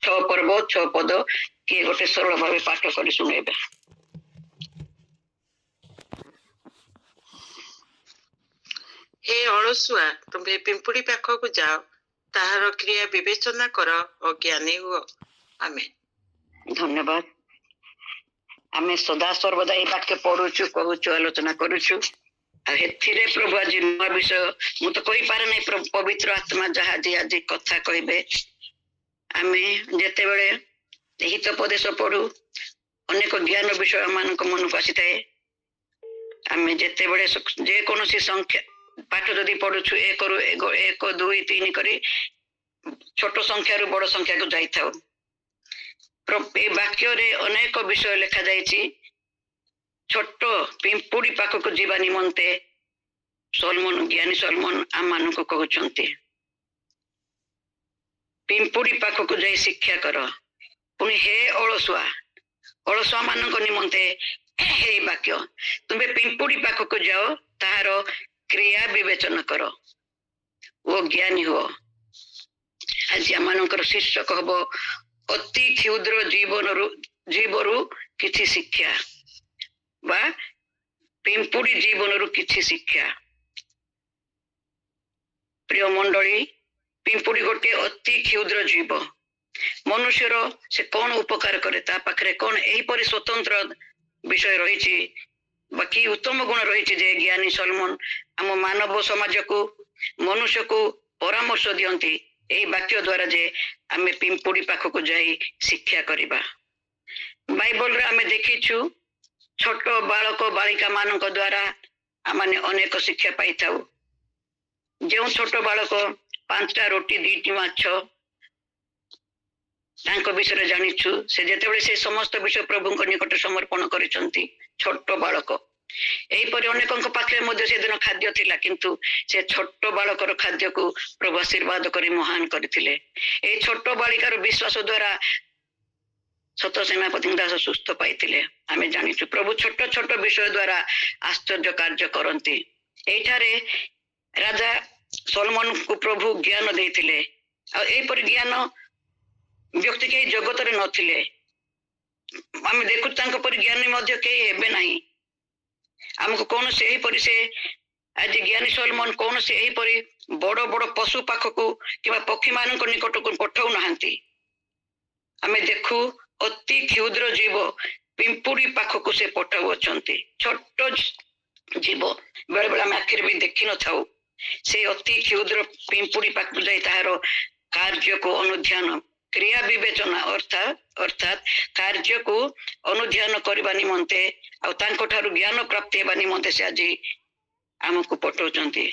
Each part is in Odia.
छह पर्व छह पद किए गोटे सरल भाव पाठ कर शुणेबे। हे अलसुआ तुम्हें पिंपुड़ी पाखक जाओ ताहार क्रिया विवेचना कर अज्ञानी हुओ। आमेन। धन्यवाद। आमे सदा सर्वदा ये वाक्य पढ़ुचु कहूचु आलोचना करुचु। एथिरे प्रभु आज नुआ विषय मु तो कहि पारे नै पवित्र आत्मा जहा जी आज कथा कहबे आमे जेते बेले हितोपदेश पढ़ु अनेक ज्ञान विषय मानक मन को आसी थाए। आमे जेते बेले जे कोनोसी संख्या पाठ जदि पढ़ुचु एक रु एक दुई तीन करी छोट संख्या रु बड़ संख्या को जाई थाउ। ए वाक्य रे अनेक विषय लिखा जाइछि। छोट पिंपुड़ी पाखक जीवा निमंते सलमन ज्ञानी सलमन आम मानक कहउछंती पिंपुड़ी पाखक जाई शिक्षा कर। पुणी हे अलसुआ अलसुआ मानक निमंते हे वाक्य तुमे पिंपुड़ी पाखक जाओ ताहार क्रिया विवेचन कर वो ज्ञानी हो। आज आम मानकर शीर्षक हब अति क्षुद्र जीवरु किछि शिक्षा बा पिंपुड़ी जीवनरु किछि शिक्षा। प्रिय मंडली पिंपुड़ी गोटे अति क्षुद्र जीव। मनुष्यर से कौन उपकार करे ता पाखरे कौन एहीपरि स्वतंत्र विषय रही बाकी उत्तम गुण रही जे ज्ञानी सलमन आम मानव समाज को मनुष्य को परामर्श दियंती एही वाक्य द्वारा जे आमे पिंपुड़ी पाखक जाई शिक्षा करिबा। बाइबल रे आमे देखिछु छोट बालक बालिका मानक द्वारा आमाने अनेक शिक्षा पाई थाउ। जो छोट बालक 5टा रोटी 2टी माछ तांको विषय जानिछु से जेतेबेले से समस्त विषय प्रभु को निकट समर्पण करिसंती छोट बालक एहीपरि अनेकଙ୍କ पाखरे मध्य से दिन खाद्य थिला किंतु से छोट बालकर खाद्य को प्रभु आशीर्वाद करी महान करथिले। ए छोट बालिकार विश्वास द्वारा सत सेनापति दास सुस्थ पाइथिले। आमे जानिछु प्रभु छोट छोट विषय द्वारा आश्चर्य कार्य करंती। एठारे राजा सलमन को प्रभु ज्ञान देथिले आ एहीपरि ज्ञान व्यक्ति के जगत रे नथिले। आमे देखु तांको परि ज्ञानी मध्य के हेबे नाही। हमको कौन से ही परि से आज ज्ञानी सलमन कौन से ही परि बड़ बड़ पशु पाखक कि पक्षी मान निकट को पठाऊ नहांती। आमे देखु अति क्षुद्र जीव पिंपुड़ी पाखक से पठाऊ अछंती। छोट जीव बेले बेले आमे आखिर भी देखि न थाउ से अति क्षुद्र पिंपुड़ी पाखक जाई ताहार कार्य को अनुध्यान क्रिया विवेचना अर्थात कार्य को अनुध्यान करबा निमंते आ तांको ठारू ज्ञान प्राप्ति हेबा निमंते से आज आमको पठाउचंती।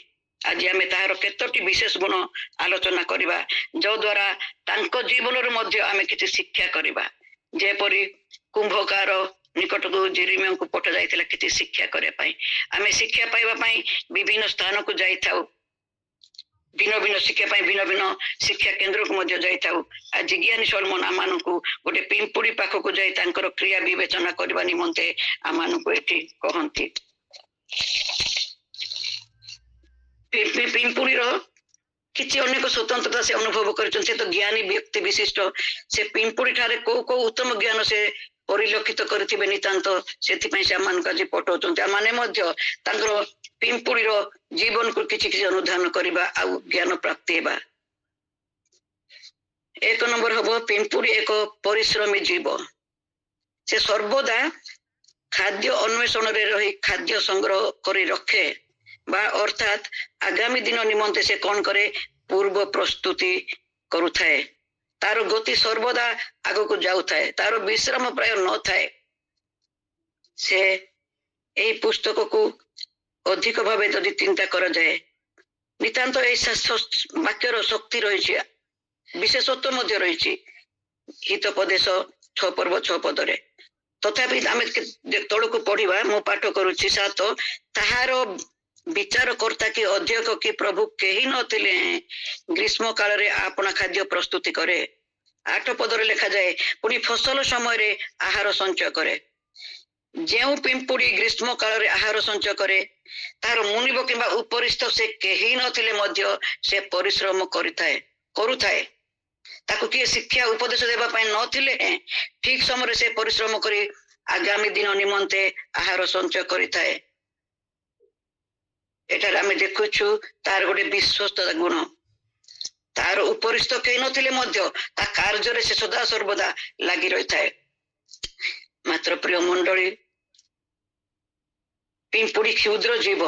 आज आमे ताहार केतोटी विशेष गुण आलोचना करिबा जो द्वारा तांको जीवन रे मध्य आमे किछि शिक्षा करिबा। जेपरि कुंभकार निकट को जेरेमिया को पठा जाइतिला किछि शिक्षा करे पई आमे शिक्षा पाइबा पई विभिन्न स्थान को जाई थाउ। भिन्न भिन्न शिक्षा पाई भिन्न भिन्न शिक्षा केंद्र को मध्य जाई थाउ। आज ज्ञानी सलमन आमान को गोटे पिंपुड़ी पाखक को जाई तांकर क्रिया विवेचना करबा निमंते आमान को एठी कहंती। पिंपुड़ी रो किछि अनेक स्वतंत्रता से अनुभव करछन से तो ज्ञानी व्यक्ति विशिष्ट से पिंपुड़ी ठारे को उत्तम ज्ञान से परिलक्षित करथिबे नितांत सेथि पई से आमान का जे पठौचंती। आमाने मध्य तांकर पिंपुड़ी रो जीवन को किछि किछि अनुधान करिबा आ ज्ञान प्राप्ति हेबा। एक नंबर हबो पिंपुड़ी एक परिश्रमी जीव। से सर्वदा खाद्य अन्वेषण रे रही खाद्य संग्रह करी रखे बा अर्थात आगामी दिन निमंते से कौन करे पूर्व प्रस्तुति करुथाए। तार गति सर्वदा आगो को जाउ थाए तार विश्राम प्राय न थाए। से एही पुस्तक को अधिक भावे यदि चिंता करा जाए नितांत वाक्यर शक्ति रही विशेषत्व मध्य रही हितोपदेश 6 पर्व 6 पदरे। तथापि आमे तळको पढ़िबा मु पाठ करूछि 7 ताहार विचार करता कि अध्यक्ष कि प्रभु केही नथिले ग्रीष्म काल रे आपना खाद्य प्रस्तुति करे। 8 पदरे लिखा जाए पुनी फसल समय रे आहार संचय करे। जेउ पिंपुड़ी ग्रीष्म काल रे आहार संचय करे तार मुनिब किंबा उपरिस्थ से केही नथिले मध्य से परिश्रम करुथाए ତାକୁ କିଏ ଶିକ୍ଷା ଉପଦେଶ ଦେବା ପାଇଁ ନଥିଲେ ଠିକ ସମୟରେ ସେ ପରିଶ୍ରମ କରି ଆଗାମୀ ଦିନ ନିମନ୍ତେ ଆହାର ସଞ୍ଚୟ କରିଥାଏ। ଏଠାରେ ଆମେ ଦେଖୁଛୁ ତାର ଗୋଟେ ବିଶ୍ୱସ୍ତ ଗୁଣ। ତାର ଉପରିସ୍ଥ କେହି ନଥିଲେ ମଧ୍ୟ ତା କାର୍ଯ୍ୟରେ ସେ ସଦା ସର୍ବଦା ଲାଗି ରହିଥାଏ। ମାତ୍ର ପ୍ରିୟ ମଣ୍ଡଳୀ, ପିମ୍ପୁଡି କ୍ଷୁଦ୍ର ଜୀବ,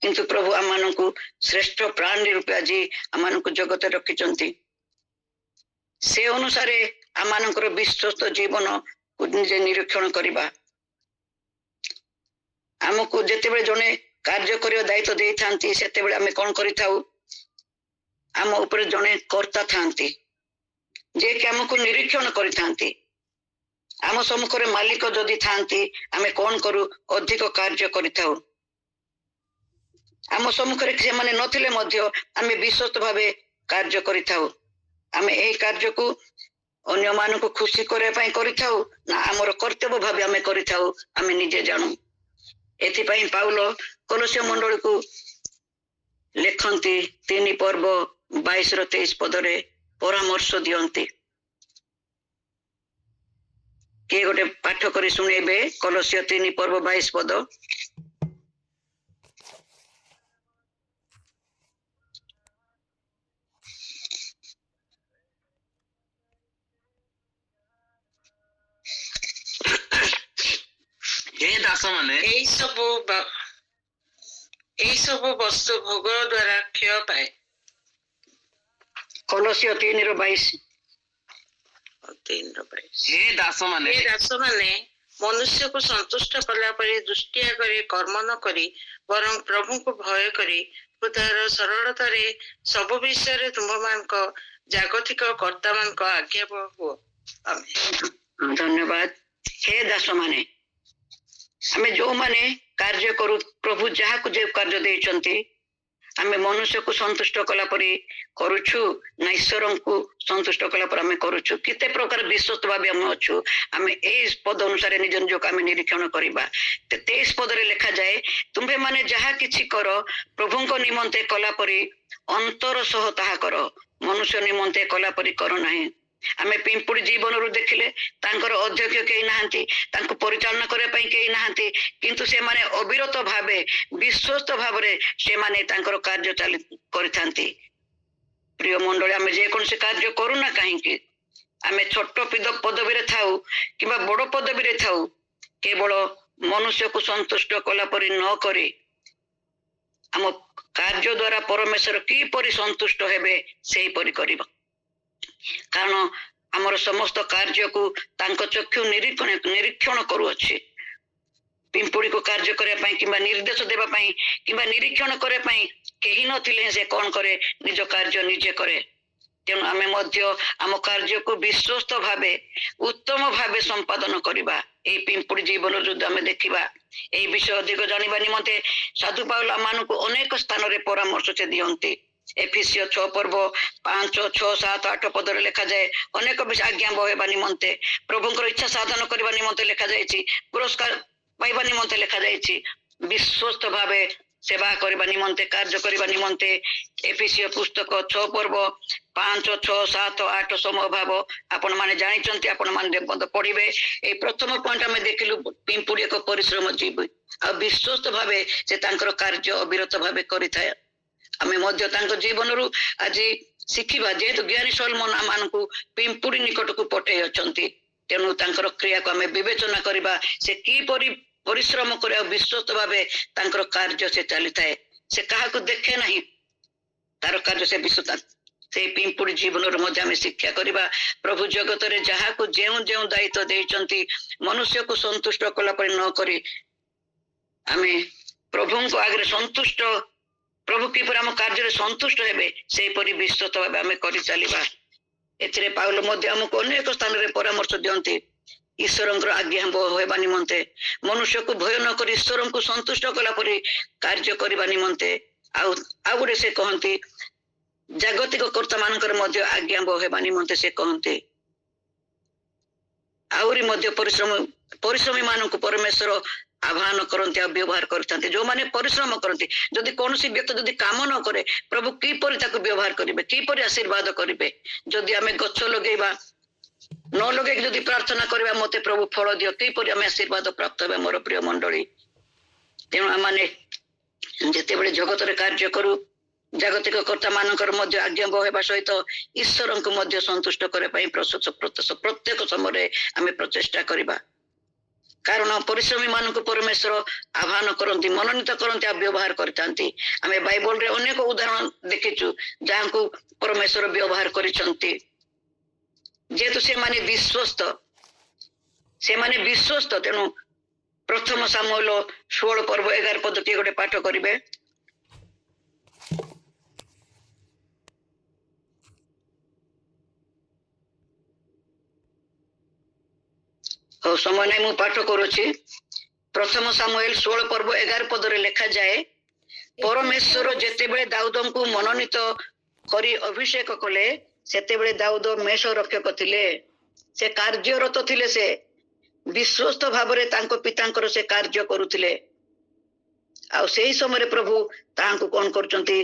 କିନ୍ତୁ ପ୍ରଭୁ ଆମମାନଙ୍କୁ ଶ୍ରେଷ୍ଠ ପ୍ରାଣୀ ରୂପେ ଆଜି ଆମମାନଙ୍କୁ ଜଗତରେ ରଖିଛନ୍ତି। ସେ ଅନୁସାରେ ଆମମାନଙ୍କର ବିଶ୍ୱସ୍ତ ଜୀବନକୁ ନିଜେ ନିରୀକ୍ଷଣ କରିବା। ଆମକୁ ଯେତେବେଳେ ଜଣେ କାର୍ଯ୍ୟ କରିବା ଦାୟିତ୍ୱ ଦେଇଥାନ୍ତି ସେତେବେଳେ ଆମେ କଣ କରିଥାଉ? ଆମ ଉପରେ ଜଣେ କର୍ତ୍ତା ଥାନ୍ତି ଯିଏକି ଆମକୁ ନିରୀକ୍ଷଣ କରିଥାନ୍ତି। ଆମ ସମ୍ମୁଖରେ ମାଲିକ ଯଦି ଥାନ୍ତି ଆମେ କଣ କରୁ? ଅଧିକ କାର୍ଯ୍ୟ କରିଥାଉ। ଆମ ସମ୍ମୁଖରେ ସେମାନେ ନଥିଲେ ମଧ୍ୟ ଆମେ ବିଶ୍ୱସ୍ତ ଭାବେ କାର୍ଯ୍ୟ କରିଥାଉ। ଆମେ ଏହି କାର୍ଯ୍ୟକୁ ଅନ୍ୟମାନଙ୍କୁ ଖୁସି କରିବା ପାଇଁ କରିଥାଉ ନା ଆମର କର୍ତ୍ତବ୍ୟ ଭାବେ ଆମେ କରିଥାଉ ଆମେ ନିଜେ ଜାଣୁ। ଏଥିପାଇଁ ପାଉଲ କଲୋସ୍ୟ ମଣ୍ଡଳୀକୁ ଲେଖନ୍ତି 3 ପର୍ବ 22-23 ପଦରେ ପରାମର୍ଶ ଦିଅନ୍ତି। କିଏ ଗୋଟେ ପାଠ କରି ଶୁଣେଇବେ? କଲୋସ୍ୟ 3 ପର୍ବ 22 ପଦ। हे दास माने এই ସବୁ ବସ୍ତୁ ଭୋଗ ଦ୍ୱାରା କ୍ଷୟ ପାଏ। କଲୋସ୍ୟ 3:22। हे ଦାସ ମାନେ ଏ ଦାସମାନେ ମନୁଷ୍ୟକୁ ସନ୍ତୁଷ୍ଟ କଲା ପରି ଦୃଷ୍ଟି ଆଗରେ କର୍ମ ନ କରି ବରଂ ପ୍ରଭୁଙ୍କୁ ଭୟ କରି ହୃଦୟର ସରଳତାରେ ସବୁ ବିଷୟରେ ତୁମ୍ଭମାନଙ୍କ ଜାଗତିକ କର୍ତ୍ତାମାନଙ୍କ ଆଜ୍ଞାବହ ହୁଅ। ଆମେନ୍। ଧନ୍ୟବାଦ। ହେ ଦାସ ମାନେ, ଆମେ ଯୋଉମାନେ କାର୍ଯ୍ୟ କରୁ, ପ୍ରଭୁ ଯାହାକୁ ଯେ କାର୍ଯ୍ୟ ଦେଇଛନ୍ତି ଆମେ ମନୁଷ୍ୟକୁ ସନ୍ତୁଷ୍ଟ କଲା ପରି କରୁଛୁ ନା ଈଶ୍ୱରଙ୍କୁ ସନ୍ତୁଷ୍ଟ କଲା ପରେ ଆମେ କରୁଛୁ? କେତେ ପ୍ରକାର ବିଶ୍ୱସ୍ତ ଭାବେ ଆମେ ଅଛୁ? ଆମେ ଏଇ ପଦ ଅନୁସାରେ ନିଜ ନିଜକୁ ଆମେ ନିରୀକ୍ଷଣ କରିବା। 23 ପଦରେ ଲେଖାଯାଏ, ତୁମ୍ଭେ ମାନେ ଯାହା କିଛି କର ପ୍ରଭୁଙ୍କ ନିମନ୍ତେ କଲା ପରି ଅନ୍ତର ସହ ତାହା କର, ମନୁଷ୍ୟ ନିମନ୍ତେ କଲା ପରି କର ନାହିଁ। ଆମେ ପିମ୍ପୁଡି ଜୀବନରୁ ଦେଖିଲେ ତାଙ୍କର ଅଧ୍ୟକ୍ଷ କେହି ନାହାନ୍ତି, ତାଙ୍କୁ ପରିଚାଳନା କରିବା ପାଇଁ କେହି ନାହାନ୍ତି, କିନ୍ତୁ ସେମାନେ ଅବିରତ ଭାବେ ବିଶ୍ୱସ୍ତ ଭାବରେ ସେମାନେ ତାଙ୍କର କାର୍ଯ୍ୟ କରିଥାନ୍ତି। ପ୍ରିୟ ମଣ୍ଡଳୀ, ଆମେ ଯେକୌଣସି କାର୍ଯ୍ୟ କରୁନା କାହିଁକି, ଆମେ ଛୋଟ ପଦବୀରେ ଥାଉ କିମ୍ବା ବଡ ପଦବୀରେ ଥାଉ, କେବଳ ମନୁଷ୍ୟକୁ ସନ୍ତୁଷ୍ଟ କଲା ପରି ନ କରି ଆମ କାର୍ଯ୍ୟ ଦ୍ୱାରା ପରମେଶ୍ୱର କିପରି ସନ୍ତୁଷ୍ଟ ହେବେ ସେହିପରି କରିବା। କାରଣ ଆମର ସମସ୍ତ କାର୍ଯ୍ୟକୁ ତାଙ୍କ ଚକ୍ଷୁ ନିରୀକ୍ଷଣ କରୁଅଛି। ପିମ୍ପୁଡିକୁ କାର୍ଯ୍ୟ କରିବା ପାଇଁ କିମ୍ବା ନିର୍ଦ୍ଦେଶ ଦେବା ପାଇଁ କିମ୍ବା ନିରୀକ୍ଷଣ କରିବା ପାଇଁ କେହି ନଥିଲେ ସେ କଣ କରେ? ନିଜ କାର୍ଯ୍ୟ ନିଜେ କରେ। ତେଣୁ ଆମେ ମଧ୍ୟ ଆମ କାର୍ଯ୍ୟକୁ ବିଶ୍ୱସ୍ତ ଭାବେ ଉତ୍ତମ ଭାବେ ସମ୍ପାଦନ କରିବା। ଏଇ ପିମ୍ପୁଡି ଜୀବନରୁ ଯଦି ଆମେ ଦେଖିବା, এই ବିଷୟ ଅଧିକ ଜାଣିବା ନିମନ୍ତେ ସାଧୁ ପାଉଲ ଆମମାନଙ୍କୁ ଅନେକ ସ୍ଥାନରେ ପରାମର୍ଶ ସେ ଦିଅନ୍ତି। ଏଫେସିୟ 6 ପର୍ବ 5, 6, 7, 8 ପଦରେ ଲେଖାଯାଏ ଅନେକ ଆଜ୍ଞା ବହେବା ନିମନ୍ତେ, ପ୍ରଭୁଙ୍କର ଇଚ୍ଛା ସାଧନ କରିବା ନିମନ୍ତେ ଲେଖାଯାଇଛି, ପୁରସ୍କାର ପାଇବା ନିମନ୍ତେ ଲେଖାଯାଇଛି, ବିଶ୍ୱସ୍ତ ଭାବେ ସେବା କରିବା ନିମନ୍ତେ, କାର୍ଯ୍ୟ କରିବା ନିମନ୍ତେ। ଏଫେସିୟ ପୁସ୍ତକ 6 ପର୍ବ 5, 6, 7, 8 ସମୟ ଭାବ ଆପଣ ମାନେ ଜାଣିଛନ୍ତି, ଆପଣ ମାନେ ପଢିବେ। এই ପ୍ରଥମ ପଏଣ୍ଟ ଆମେ ଦେଖିଲୁ, ପିମ୍ପୁଡି ଏକ ପରିଶ୍ରମ ଜୀବୀ ଆଉ ବିଶ୍ୱସ୍ତ ଭାବେ ସେ ତାଙ୍କର କାର୍ଯ୍ୟ ଅବିରତ ଭାବେ କରିଥାଏ। ଆମେ ମଧ୍ୟ ତାଙ୍କ ଜୀବନରୁ ଆଜି ଶିଖିବା, ଯେହେତୁ ଜ୍ଞାନୀ ସଲୋମନ ଆମମାନଙ୍କୁ ପିମ୍ପୁଡି ନିକଟକୁ ପଠେଇ ଅଛନ୍ତି, ତେଣୁ ତାଙ୍କର କ୍ରିୟାକୁ ଆମେ ବିବେଚନା କରିବା, ସେ କିପରି ପରିଶ୍ରମ କରି ଆଉ ବିଶ୍ୱସ୍ତ ଭାବେ ତାଙ୍କର କାର୍ଯ୍ୟ ସେ ଚାଲିଥାଏ। ସେ କାହାକୁ ଦେଖେ ନାହିଁ, ତାର କାର୍ଯ୍ୟ ସେ ବିଶ୍ୱସ୍ତ। ସେଇ ପିମ୍ପୁଡି ଜୀବନରୁ ମଧ୍ୟ ଆମେ ଶିକ୍ଷା କରିବା, ପ୍ରଭୁ ଜଗତରେ ଯାହାକୁ ଯେଉଁ ଯେଉଁ ଦାୟିତ୍ୱ ଦେଇଛନ୍ତି ମନୁଷ୍ୟକୁ ସନ୍ତୁଷ୍ଟ କଲା ପରି ନ କରି ଆମେ ପ୍ରଭୁଙ୍କ ଆଗରେ ସନ୍ତୁଷ୍ଟ, ପ୍ରଭୁ କିପରି ଆମ କାର୍ଯ୍ୟରେ ସନ୍ତୁଷ୍ଟ ହେବେ ସେହିପରି ବିଶ୍ୱସ୍ତ ଭାବେ ଆମେ କରି ଚାଲିବା। ଏଥିରେ ପାଉଲ ମଧ୍ୟ ଆମକୁ ଅନେକ ସ୍ଥାନରେ ପରାମର୍ଶ ଦିଅନ୍ତି, ଈଶ୍ୱରଙ୍କର ଆଜ୍ଞା ହେବା ନିମନ୍ତେ, ମନୁଷ୍ୟକୁ ଭୟ ନ କରି ଈଶ୍ୱରଙ୍କୁ ସନ୍ତୁଷ୍ଟ କଲା ପରି କାର୍ଯ୍ୟ କରିବା ନିମନ୍ତେ। ଆଉ ଗୋଟେ ସେ କହନ୍ତି, ଜାଗତିକ କର୍ତ୍ତା ମାନଙ୍କର ମଧ୍ୟ ଆଜ୍ଞା ହେବା ନିମନ୍ତେ ସେ କହନ୍ତି। ଆହୁରି ମଧ୍ୟ ପରିଶ୍ରମୀ ମାନଙ୍କୁ ପରମେଶ୍ୱର ଆହ୍ୱାନ କରନ୍ତି ଆଉ ବ୍ୟବହାର କରିଥାନ୍ତି। ଯୋଉମାନେ ପରିଶ୍ରମ କରନ୍ତି, ଯଦି କୌଣସି ବ୍ୟକ୍ତି ଯଦି କାମ ନ କରେ ପ୍ରଭୁ କିପରି ତାକୁ ବ୍ୟବହାର କରିବେ, କିପରି ଆଶୀର୍ବାଦ କରିବେ? ଯଦି ଆମେ ଗଛ ଲଗେଇବା, ନ ଲଗେଇକି ଯଦି ପ୍ରାର୍ଥନା କରିବା ମତେ ପ୍ରଭୁ ଫଳ ଦିଅ, କିପରି ଆମେ ଆଶୀର୍ବାଦ ପ୍ରାପ୍ତ ହେବା? ମୋର ପ୍ରିୟ ମଣ୍ଡଳୀ, ତେଣୁ ଆମେ ଯେତେବେଳେ ଜଗତରେ କାର୍ଯ୍ୟ କରୁ, ଜାଗତିକ କର୍ତ୍ତା ମାନଙ୍କର ମଧ୍ୟ ଆଜ୍ଞାବହ ହେବା ସହିତ ଈଶ୍ୱରଙ୍କୁ ମଧ୍ୟ ସନ୍ତୁଷ୍ଟ କରିବା ପାଇଁ ପ୍ରତ୍ୟେକ ସମୟରେ ଆମେ ପ୍ରଚେଷ୍ଟା କରିବା। କାରଣ ପରିଶ୍ରମୀ ମାନଙ୍କୁ ପରମେଶ୍ୱର ଆହ୍ୱାନ କରନ୍ତି, ମନୋନୀତ କରନ୍ତି ଆଉ ବ୍ୟବହାର କରିଥାନ୍ତି। ଆମେ ବାଇବଲରେ ଅନେକ ଉଦାହରଣ ଦେଖିଛୁ ଯାହାଙ୍କୁ ପରମେଶ୍ୱର ବ୍ୟବହାର କରିଛନ୍ତି। ଯେହେତୁ ସେମାନେ ବିଶ୍ୱସ୍ତ, ତେଣୁ ପ୍ରଥମ ସାମୁଏଲ 16 ପର୍ବ 11 ପଦ କିଏ ଗୋଟେ ପାଠ କରିବେ? ହଉ, ସମୟ ନାହିଁ, ମୁଁ ପାଠ କରୁଛି। ପ୍ରଥମ ସାମୁଏଲ 16 ପର୍ବ 11 ପଦରେ ଲେଖାଯାଏ, ପରମେଶ୍ୱର ଯେତେବେଳେ ଦାଉଦଙ୍କୁ ମନୋନୀତ କରି ଅଭିଷେକ କଲେ ସେତେବେଳେ ଦାଉଦ ମେଷ ରକ୍ଷକ ଥିଲେ। ସେ କାର୍ଯ୍ୟରତ ଥିଲେ, ସେ ବିଶ୍ୱସ୍ତ ଭାବରେ ତାଙ୍କ ପିତାଙ୍କର ସେ କାର୍ଯ୍ୟ କରୁଥିଲେ। ଆଉ ସେଇ ସମୟରେ ପ୍ରଭୁ ତାହାଙ୍କୁ କଣ କରୁଛନ୍ତି?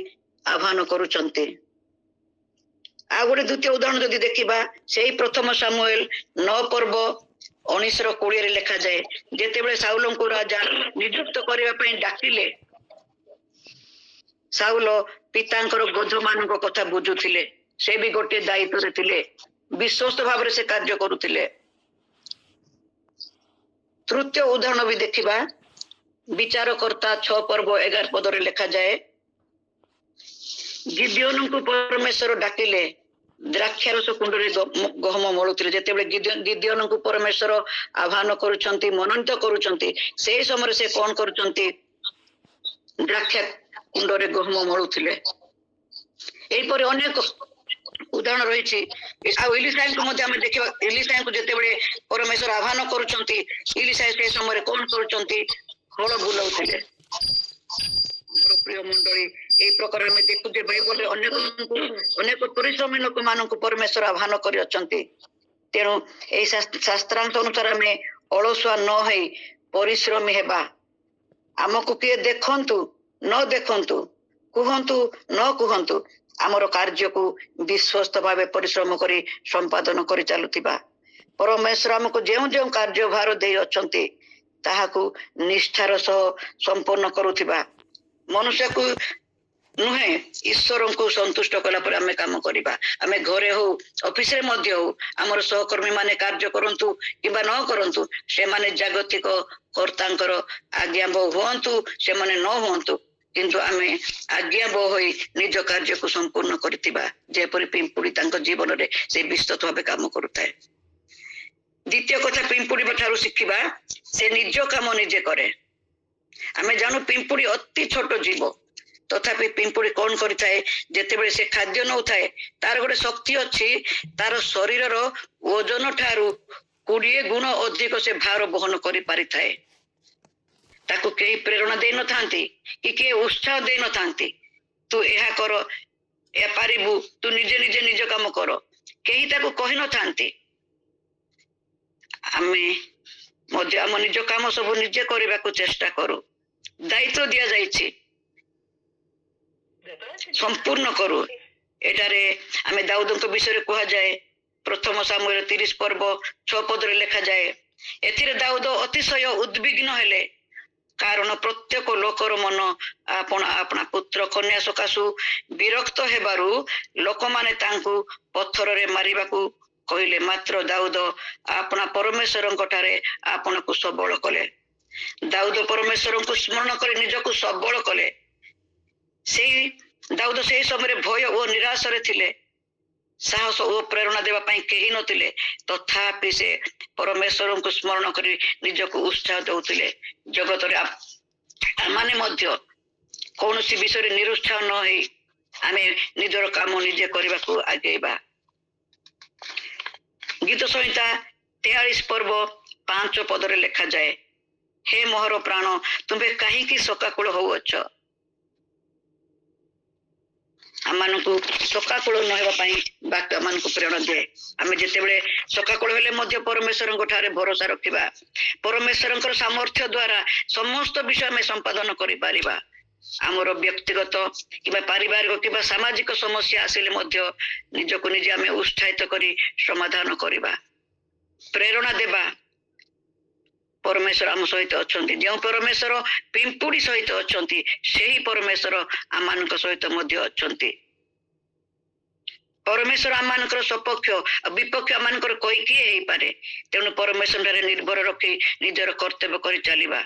ଆହ୍ୱାନ କରୁଛନ୍ତି। ଆଉ ଗୋଟେ ଦ୍ୱିତୀୟ ଉଦାହରଣ ଯଦି ଦେଖିବା, ସେଇ ପ୍ରଥମ ସାମୁଏଲ 9 ପର୍ବ 19-20 ଲେଖାଯାଏ, ଯେତେବେଳେ ସାଉଲଙ୍କୁ ରାଜା ନିଯୁକ୍ତ କରିବା ପାଇଁ ଡାକିଲେ, ସାଉଲ ପିତାଙ୍କର ଗୋଧ ମାନଙ୍କ କଥା ବୁଝୁଥିଲେ। ସେ ବି ଗୋଟିଏ ଦାୟିତ୍ୱରେ ଥିଲେ, ବିଶ୍ୱସ୍ତ ଭାବରେ ସେ କାର୍ଯ୍ୟ କରୁଥିଲେ। ତୃତୀୟ ଉଦାହରଣ ବି ଦେଖିବା, ବିଚାରକର୍ତ୍ତା 6 ପର୍ବ 11 ପଦରେ ଲେଖାଯାଏ, ଗିଦିଓନଙ୍କୁ ପରମେଶ୍ୱର ଡାକିଲେ, ଦ୍ରାକ୍ଷାରସ କୁଣ୍ଡରେ ଗହମ ମଳୁଥିଲେ। ଯେତେବେଳେ ଗିଦିଓନଙ୍କୁ ପରମେଶ୍ୱର ଆହ୍ୱାନ କରୁଛନ୍ତି, ମନୋନୀତ କରୁଛନ୍ତି, ସେଇ ସମୟରେ ସେ କଣ କରୁଛନ୍ତି? ଦ୍ରାକ୍ଷା କୁଣ୍ଡରେ ଗହମ ମଳୁଥିଲେ। ଏହିପରି ଅନେକ ଉଦାହରଣ ରହିଛି। ଆଉ ଇଲିଶାଙ୍କୁ ମଧ୍ୟ ଆମେ ଦେଖିବା, ଇଲିଶାଙ୍କୁ ଯେତେବେଳେ ପରମେଶ୍ୱର ଆହ୍ୱାନ କରୁଛନ୍ତି, ଇଲିଶା ସେ ସମୟରେ କଣ କରୁଛନ୍ତି? ହଳ ବୁଲାଉଥିଲେ। ମୋର ପ୍ରିୟ ମଣ୍ଡଳୀ, ଏଇ ପ୍ରକାର ଆମେ ଦେଖୁଛେ ବାଇବଲରେ ଅନେକ ପରିଶ୍ରମୀ ଲୋକମାନଙ୍କୁ ପରମେଶ୍ୱର ଆହ୍ୱାନ କରିଅଛନ୍ତି। ତେଣୁ ଏଇ ଶାସ୍ତ୍ରାଂଶ ଅନୁସାରେ ଆମେ ଅଳସୁଆ ନ ହେଇ ପରିଶ୍ରମୀ ହେବା। ଆମକୁ କିଏ ଦେଖନ୍ତୁ ନ ଦେଖନ୍ତୁ, କୁହନ୍ତୁ ନ କୁହନ୍ତୁ, ଆମର କାର୍ଯ୍ୟକୁ ବିଶ୍ୱସ୍ତ ଭାବେ ପରିଶ୍ରମ କରି ସମ୍ପାଦନ କରି ଚାଲୁଥିବା। ପରମେଶ୍ୱର ଆମକୁ ଯେଉଁ ଯେଉଁ କାର୍ଯ୍ୟଭାର ଦେଇ ଅଛନ୍ତି ତାହାକୁ ନିଷ୍ଠାର ସହ ସମ୍ପନ୍ନ କରୁଥିବା, ମନୁଷ୍ୟକୁ ନୁହେଁ ଈଶ୍ୱରଙ୍କୁ ସନ୍ତୁଷ୍ଟ କଲା ପରେ ଆମେ କାମ କରିବା। ଆମେ ଘରେ ହଉ, ଅଫିସରେ ମଧ୍ୟ ହଉ, ଆମର ସହକର୍ମୀ ମାନେ କାର୍ଯ୍ୟ କରନ୍ତୁ କିମ୍ବା ନ କରନ୍ତୁ, ସେମାନେ ଜାଗତିକ କର୍ତ୍ତାଙ୍କର ଆଜ୍ଞାବହ ହୁଅନ୍ତୁ, ସେମାନେ ନ ହୁଅନ୍ତୁ, କିନ୍ତୁ ଆମେ ଆଜ୍ଞାବହ ହୋଇ ନିଜ କାର୍ଯ୍ୟକୁ ସମ୍ପୂର୍ଣ୍ଣ କରିଥିବା, ଯେପରି ପିମ୍ପୁଡ଼ି ତାଙ୍କ ଜୀବନରେ ସେ ବିଶ୍ୱସ୍ତ ଭାବେ କାମ କରୁଥାଏ। ଦ୍ୱିତୀୟ କଥା ପିମ୍ପୁଡ଼ି ଠାରୁ ଶିଖିବା, ସେ ନିଜ କାମ ନିଜେ କରେ। ଆମେ ଜାଣୁ ପିମ୍ପୁଡ଼ି ଅତି ଛୋଟ ଜୀବ, ତଥାପି ପିମ୍ପୁଡ଼ି କଣ କରିଥାଏ? ଯେତେବେଳେ ସେ ଖାଦ୍ୟ ନଉଥାଏ, ତାର ଗୋଟେ ଶକ୍ତି ଅଛି, ତାର ଶରୀରର ଓଜନ ଠାରୁ 20 ଗୁଣ ଅଧିକ ସେ ଭାର ବହନ କରିପାରିଥାଏ। ତାକୁ କେହି ପ୍ରେରଣା ଦେଇନଥାନ୍ତି କି କେହି ଉତ୍ସାହ ଦେଇନଥାନ୍ତି, ତୁ ଏହା କର, ଏହା ପାରିବୁ, ତୁ ନିଜେ ନିଜେ ନିଜ କାମ କର, କେହି ତାକୁ କହିନଥାନ୍ତି। ଆମେ ମଧ୍ୟ ଆମ ନିଜ କାମ ସବୁ ନିଜେ କରିବାକୁ ଚେଷ୍ଟା କରୁ। ଦାୟିତ୍ୱ ଦିଆଯାଇଛି, ସମ୍ପୂର୍ଣ୍ଣ କରୁ। ଏଠାରେ ଆମେ ଦାଉଦଙ୍କ ବିଷୟରେ କୁହାଯାଏ, ପ୍ରଥମ ସାମୁଏଲ 30 ପର୍ବ 6 ପଦରେ ଲେଖାଯାଏ, ଏଥିରେ ଦାଉଦ ଅତିଶୟ ଉଦ୍ବିଗ୍ନ ହେଲେ, କାରଣ ପ୍ରତ୍ୟେକ ଲୋକର ମନ ଆପଣା ଆପଣା ପୁତ୍ର କନ୍ୟା ସକାଶୁ ବିରକ୍ତ ହେବାରୁ ଲୋକମାନେ ତାଙ୍କୁ ପଥରରେ ମାରିବାକୁ କହିଲେ। ମାତ୍ର ଦାଉଦ ଆପଣା ପରମେଶ୍ୱରଙ୍କ ଠାରେ ଆପଣଙ୍କୁ ସବଳ କଲେ। ଦାଉଦ ପରମେଶ୍ୱରଙ୍କୁ ସ୍ମରଣ କରି ନିଜକୁ ସବଳ କଲେ। ଦାଉଦ ସେହି ସମୟରେ ଭୟ ଓ ନିରାଶରେ ଥିଲେ, ସାହସ ଓ ପ୍ରେରଣା ଦେବା ପାଇଁ କେହି ନଥିଲେ, ତଥାପି ସେ ପରମେଶ୍ୱରଙ୍କୁ ସ୍ମରଣ କରି ନିଜକୁ ଉତ୍ସାହ ଦେଉଥିଲେ। ଜଗତରେ ଆମେ ମଧ୍ୟ କୌଣସି ବିଷୟରେ ନିରୁତ୍ସାହ ନ ହେଇ ଆମେ ନିଜର କାମ ନିଜେ କରିବାକୁ ଆଗେଇବା। ଗୀତ ସଂହିତା 43 ପର୍ବ 5 ପଦରେ ଲେଖାଯାଏ, ହେ ମୋହର ପ୍ରାଣ, ତୁମେ କାହିଁକି ଶୋକାକୁଳ ହଉଅଛ? ଆମମାନଙ୍କୁ ଶୋକାକୁଳ ନ ହେବା ପାଇଁ ବାକ୍ୟ ଆମମାନଙ୍କୁ ପ୍ରେରଣା ଦିଏ। ଆମେ ଯେତେବେଳେ ଶୋକାକୁଳ ହେଲେ ମଧ୍ୟ ପରମେଶ୍ୱରଙ୍କ ଠାରେ ଭରସା ରଖିବା, ପରମେଶ୍ୱରଙ୍କର ସାମର୍ଥ୍ୟ ଦ୍ୱାରା ସମସ୍ତ ବିଷୟ ଆମେ ସମ୍ପାଦନ କରିପାରିବା। ଆମର ବ୍ୟକ୍ତିଗତ କିମ୍ବା ପାରିବାରିକ କିମ୍ବା ସାମାଜିକ ସମସ୍ୟା ଆସିଲେ ମଧ୍ୟ ନିଜକୁ ନିଜେ ଆମେ ଉତ୍ସାହିତ କରି ସମାଧାନ କରିବା, ପ୍ରେରଣା ଦେବା। ପରମେଶ୍ୱର ଆମ ସହିତ ଅଛନ୍ତି। ଯେଉଁ ପରମେଶ୍ୱର ପିମ୍ପୁଡ଼ି ସହିତ ଅଛନ୍ତି, ସେହି ପରମେଶ୍ୱର ଆମମାନଙ୍କ ସହିତ ମଧ୍ୟ ଅଛନ୍ତି। ପରମେଶ୍ୱର ଆମମାନଙ୍କର ସପକ୍ଷ ଆଉ ବିପକ୍ଷ ଆମମାନଙ୍କର କହି କିଏ ହେଇପାରେ? ତେଣୁ ପରମେଶ୍ୱରରେ ନିର୍ଭର ରଖି ନିଜର କର୍ତ୍ତବ୍ୟ କରି ଚାଲିବା।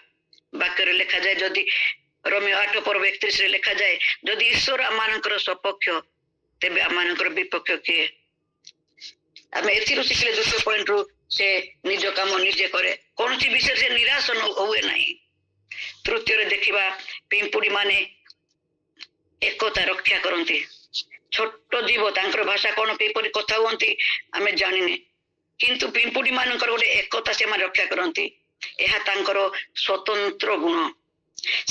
ବାକ୍ୟରେ ଲେଖାଯାଏ, ଯଦି ରୋମିଓ 8:31 ଲେଖାଯାଏ, ଯଦି ଈଶ୍ୱର ଆମମାନଙ୍କର ସପକ୍ଷ ତେବେ ଆମମାନଙ୍କର ବିପକ୍ଷ କିଏ? ଆମେ ଏଥିରୁ ଶିଖିଲେ ଦ୍ୱିତୀୟ ପଏଣ୍ଟରୁ ସେ ନିଜ କାମ ନିଜେ କରେ, କୌଣସି ବିଷୟରେ ସେ ନିରାଶ ହୁଏ ନାହିଁ। ତୃତୀୟରେ ଦେଖିବା, ପିମ୍ପୁଡ଼ି ମାନେ ଏକତା ରକ୍ଷା କରନ୍ତି। ଛୋଟ ଜୀବ, ତାଙ୍କର ଭାଷା କଣ, କିପରି କଥା ହୁଅନ୍ତି ଆମେ ଜାଣିନେ, କିନ୍ତୁ ପିମ୍ପୁଡ଼ି ମାନଙ୍କର ଗୋଟେ ଏକତା ସେମାନେ ରକ୍ଷା କରନ୍ତି। ଏହା ତାଙ୍କର ସ୍ୱତନ୍ତ୍ର ଗୁଣ।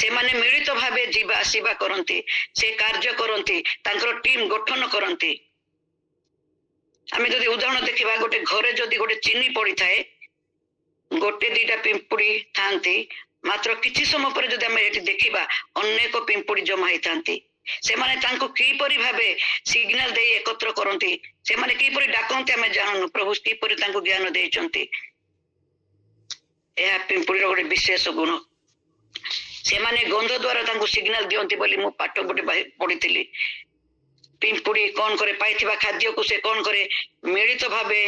ସେମାନେ ମିଳିତ ଭାବେ ଯିବା ଆସିବା କରନ୍ତି, ସେ କାର୍ଯ୍ୟ କରନ୍ତି, ତାଙ୍କର ଟିମ୍ ଗଠନ କରନ୍ତି। ଆମେ ଯଦି ଉଦାହରଣ ଦେଖିବା, ଗୋଟେ ଘରେ ଯଦି ଗୋଟେ ଚିନି ପଡିଥାଏ, ଗୋଟେ ଦିଟା ପିମ୍ପୁଡ଼ି ଥାନ୍ତି, ମାତ୍ର କିଛି ସମୟ ପରେ ଯଦି ଆମେ ଏଠି ଦେଖିବା ଅନେକ ପିମ୍ପୁଡ଼ି ଜମା ହେଇଥାନ୍ତି। ସେମାନେ ତାଙ୍କୁ କିପରି ଭାବେ ସିଗ୍ନାଲ ଦେଇ ଏକତ୍ର କରନ୍ତି, ସେମାନେ କିପରି ଡାକନ୍ତି ଆମେ ଜାଣୁନୁ, ପ୍ରଭୁ କିପରି ତାଙ୍କୁ ଜ୍ଞାନ ଦେଇଛନ୍ତି। ଏହା ପିମ୍ପୁଡ଼ିର ଗୋଟେ ବିଶେଷ ଗୁଣ। ସେମାନେ ଗନ୍ଧ ଦ୍ୱାରା ତାଙ୍କୁ ସିଗ୍ନାଲ ଦିଅନ୍ତି ବୋଲି ମୁଁ ପାଠ ଗୋଟେ ପଢିଥିଲି। ପିମ୍ପୁଡ଼ି କଣ କରେ, ପାଇଥିବା ଖାଦ୍ୟକୁ ସେ କଣ କରେ, ମିଳିତ ଭାବେ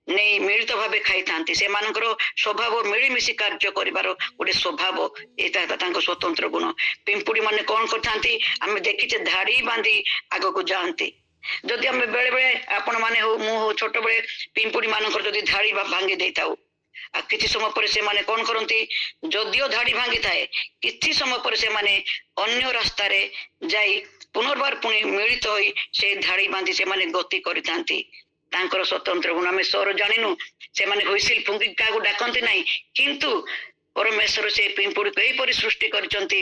ନେଇ ମିଳିତ ଭାବେ ଖାଇଥାନ୍ତି। ସେମାନଙ୍କର ସ୍ୱଭାବ ମିଳିମିଶି କାର୍ଯ୍ୟ କରିବାର ଗୋଟେ ସ୍ୱଭାବ, ଏଇଟା ତାଙ୍କ ସ୍ୱତନ୍ତ୍ର ଗୁଣ। ପିମ୍ପୁଡ଼ି ମାନେ କଣ କରିଥାନ୍ତି, ଆମେ ଦେଖିଛେ ଧାଡି ବାନ୍ଧି ଆଗକୁ ଯାଆନ୍ତି। ଯଦି ଆମେ ବେଳେ ବେଳେ ଆପଣ ମାନେ ହଉ ମୁଁ ହଉ ଛୋଟବେଳେ ପିମ୍ପୁଡ଼ି ମାନଙ୍କର ଯଦି ଧାଡି ଭାଙ୍ଗି ଦେଇଥାଉ, ଆଉ କିଛି ସମୟ ପରେ ସେମାନେ କଣ କରନ୍ତି, ଯଦିଓ ଧାଡି ଭାଙ୍ଗିଥାଏ, କିଛି ସମୟ ପରେ ସେମାନେ ଅନ୍ୟ ରାସ୍ତାରେ ଯାଇ ପୁନର୍ବାର ପୁଣି ମିଳିତ ହୋଇ ସେ ଧାଡି ବାନ୍ଧି ସେମାନେ ଗତି କରିଥାନ୍ତି। ତାଙ୍କର ସ୍ୱତନ୍ତ୍ର ଗୁଣ। ଆମେ ସ୍ୱର ଜାଣିନୁ, ସେମାନେ ହୁଇସିଲ ଫୁଙ୍କି କାହାକୁ ଡାକନ୍ତି ନାହିଁ, କିନ୍ତୁ ପରମେଶ୍ୱର ସେ ପିମ୍ପୁଡ଼ିକୁ ଏହିପରି ସୃଷ୍ଟି କରିଛନ୍ତି,